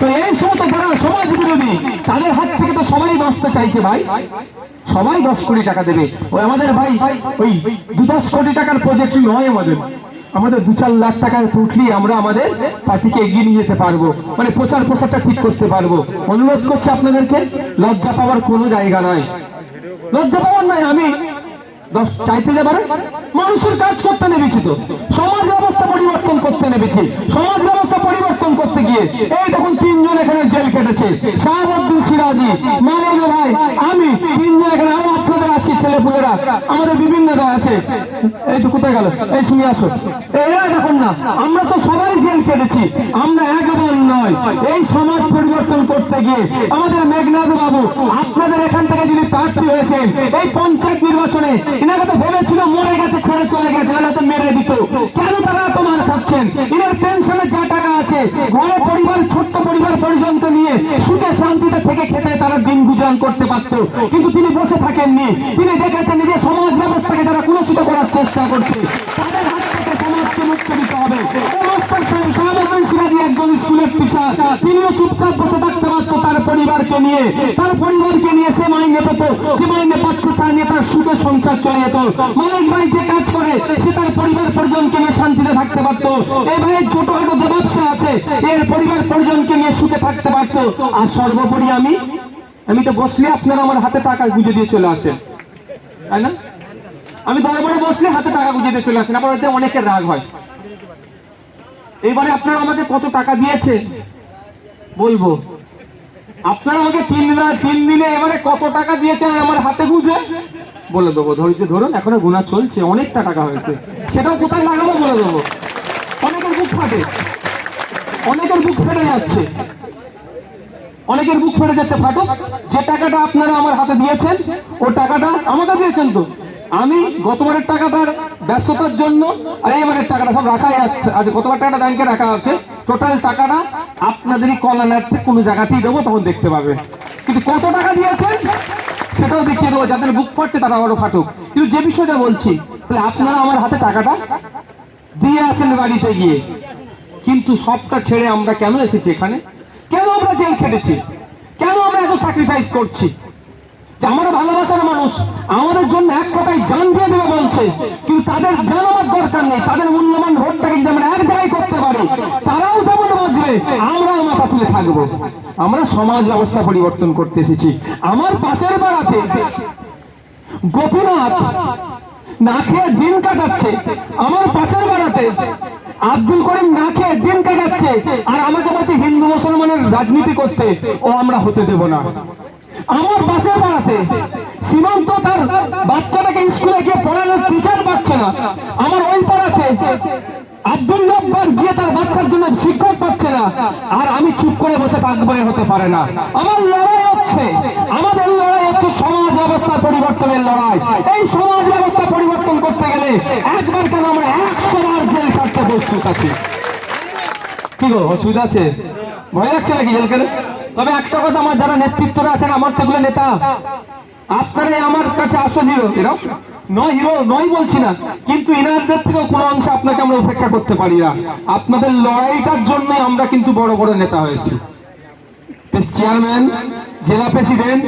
তো এই সমস্ত যারা সমাজ বিরোধী, তাদের হাত থেকে তো সবাই বাঁচতে চাইছে ভাই। সবাই 10 কোটি টাকা দেবে। ওই আমাদের ভাই ওই 2-10 কোটি টাকার প্রজেক্ট নয়, আমাদের 2-4 লাখ টাকায় উঠলি আমরা আমাদের পার্টিকে এগিয়ে নিয়ে যেতে পারবো, মানে প্রচারটা ঠিক করতে পারবো। অনুরোধ করছি আপনাদেরকে, লজ্জা পাওয়ার কোনো জায়গা নাই, লজ্জা পাওয়ার নাই। আমি চাইতে যে পারে মানুষের কাজ করতে নেমেছি, তো সমাজ ব্যবস্থা পরিবর্তন করতে নেমেছি। সমাজ ব্যবস্থা পরিবর্তন করতে গিয়ে এই দেখুন 3 জন এখানে জেল কেটেছে, শাহাবুদ্দিন সিরাজি, মালিক ভাই, আমি 3 জন এখানে, আরো আপনাদের আছি ছেলেপুলেরা, আমাদের বিভিন্ন দল আছে। এই তো কোথায় গেল, এই শুনে আসো, এরা দেখুন না, আমরা তো সবাই জেল কেটেছি, আমরা একবার নয়। এই সমাজ পরিবর্তন করতে গিয়ে আমাদের মেঘনাদ বাবু, আপনাদের এখান থেকে যিনি প্রার্থী হয়েছেন এই পঞ্চায়েত নির্বাচনে, এনাকে তো ভেবেছিল মরে গেছে, ছেড়ে চলে গেছে, তো মেরে দিত। কেন তারা এত মার খাচ্ছেন? এনার পেনশনে যা টাকা আছে, ঘরে পরিবার, ছোট্ট পরিবার পরিজনকে নিয়ে সুখে শান্তিতে থেকে খেতে তারা দিন গুজরান করতে পারত, কিন্তু তিনি বসে থাকেননি। তিনি দেখেছেন যে সমাজ ব্যবস্থাকে যারা কুলুষিত করার চেষ্টা করছে, তাদের হাত থেকে সমাজকে মুক্ত দিতে হবে। শাহাবুদ্দিন সিরাজি একজন স্কুলের টিচার, তিনিও চুপচাপ বসে থাকতে পারত তার পরিবারকে নিয়ে, সে মাইনে পেত, যে মাইনে পাচ্ছে তা নিয়ে তার সুখে সংসার চলে যেত। মালিক ভাই যে কাজ করে, সে তার পরিবার পরিজনকে নিয়ে শান্তিতে থাকতে পারত। এই ভাইয়ের ছোটখাটো যে ব্যবসা আছে, এর পরিবার পরিজনকে নিয়ে সুখে থাকতে পারত। আর সর্বোপরি আমি তো বসলে আপনারা আমার হাতে টাকা গুঁজে দিয়ে চলে আসেন, তাই না? আমি দরবারে বসলে হাতে টাকা গুঁজে দিয়ে চলে আসেন, আপনার হয়তো অনেকের রাগ হয়। এইবারে আপনারা আমাকে কত টাকা দিয়েছে বলবো, আপনারা আমাকে 3 দিনে এবারে কত টাকা দিয়েছেন আমার হাতে গুঁজে বলে দেবো। ধৈর্য ধরুন, এখনো গুণা চলছে, অনেকটা টাকা হয়েছে, সেটাও কোথায় লাগাবো বলে দেবো। অনেকের বুক ফাটে, অনেকের বুক ফেটে যাচ্ছে, অনেকের বুক ফেটে যাচ্ছে, ফাটুক। যে টাকাটা আপনারা আমার হাতে দিয়েছেন, ও টাকাটা আমাকে দিয়েছেন তো। আমি গতবারের টাকাটার ব্যস্ততার জন্য আর এইবারের টাকাটা সব রাখাই আছে, আজ গতবার টাকাটা ব্যাংকে রাখা আছে, টোটাল টাকাটা আপনাদেরই কল্যাণার্থে কোনো জায়গাতেই দেবো, তখন দেখতে পাবে। কিন্তু কত টাকা দিয়েছেন সেটাও দেখিয়ে দেবো, যাদের বুক ফাটছে তারা আরো ফাটুক। কিন্তু যে বিষয়টা বলছি, তাহলে আপনারা আমার হাতে টাকাটা দিয়ে আসেন বাড়িতে গিয়ে, কিন্তু সবটা ছেড়ে আমরা কেন এসেছি এখানে? কেন আমরা জেল খেটেছি? কেন আমরা এত স্যাক্রিফাইস করছি? যে আমরা ভালোবাসার মানুষ, আমাদের জন্য এক কথায় জান দিয়ে দেবে বলছে, কিন্তু তাদের জানাবার দরকার নেই। তাদের মূল্যবান ভোটটাকে যদি আমরা এক জায়গায় করতে পারি, তারাও যেমন বাঁচবে, আমরাও মাথা তুলে থাকবো। আমরা সমাজ ব্যবস্থা পরিবর্তন করতে এসেছি। আমার পাশের পাড়াতে গোপীনাথ না খেয়ে দিন কাটাচ্ছে, আমার পাশের পাড়াতে আব্দুল করিম না খেয়ে দিন কাটাচ্ছে, আর আমাকে বলছে হিন্দু মুসলমানের রাজনীতি করতে, ও আমরা হতে দেব না। আমার পাশের পাড়াতে সীমান্ত তার বাচ্চাটাকে স্কুলে গিয়ে পড়ানোর টিচার পাচ্ছে না, আমার ওই পাড়াতে আব্দুল জব্বার গিয়ে তার বাচ্চার জন্য শিক্ষক পাচ্ছে না, আর আমি চুপ করে বসে থাকবো, হতে পারে না। আমার লড়াই হচ্ছে, আমাদের লড়াই হচ্ছে সমাজ ব্যবস্থা পরিবর্তনের লড়াই। এই সমাজ ব্যবস্থা পরিবর্তন করতে গেলে একবার কেন আমরা 100 বার জেল খাটতে প্রস্তুত আছি। কি গো, অসুবিধা আছে? ভয় লাগছে নাকি জেল কেন? তবে একটা কথা, আমার যারা নেতৃত্বরা আছেন, আমার তো এগুলো নেতা, আপনারাই আমার কাছে আসল হিরো। এরাও নয়, হিরো নয় বলছি না, কিন্তু এনাদের থেকেও কোনো অংশে আপনাকে আমরা উপেক্ষা করতে পারি না। আপনাদের লড়াইটার জন্য আমরা কিন্তু বড় বড় নেতা হয়েছি, চেয়ারম্যান, জেলা প্রেসিডেন্ট,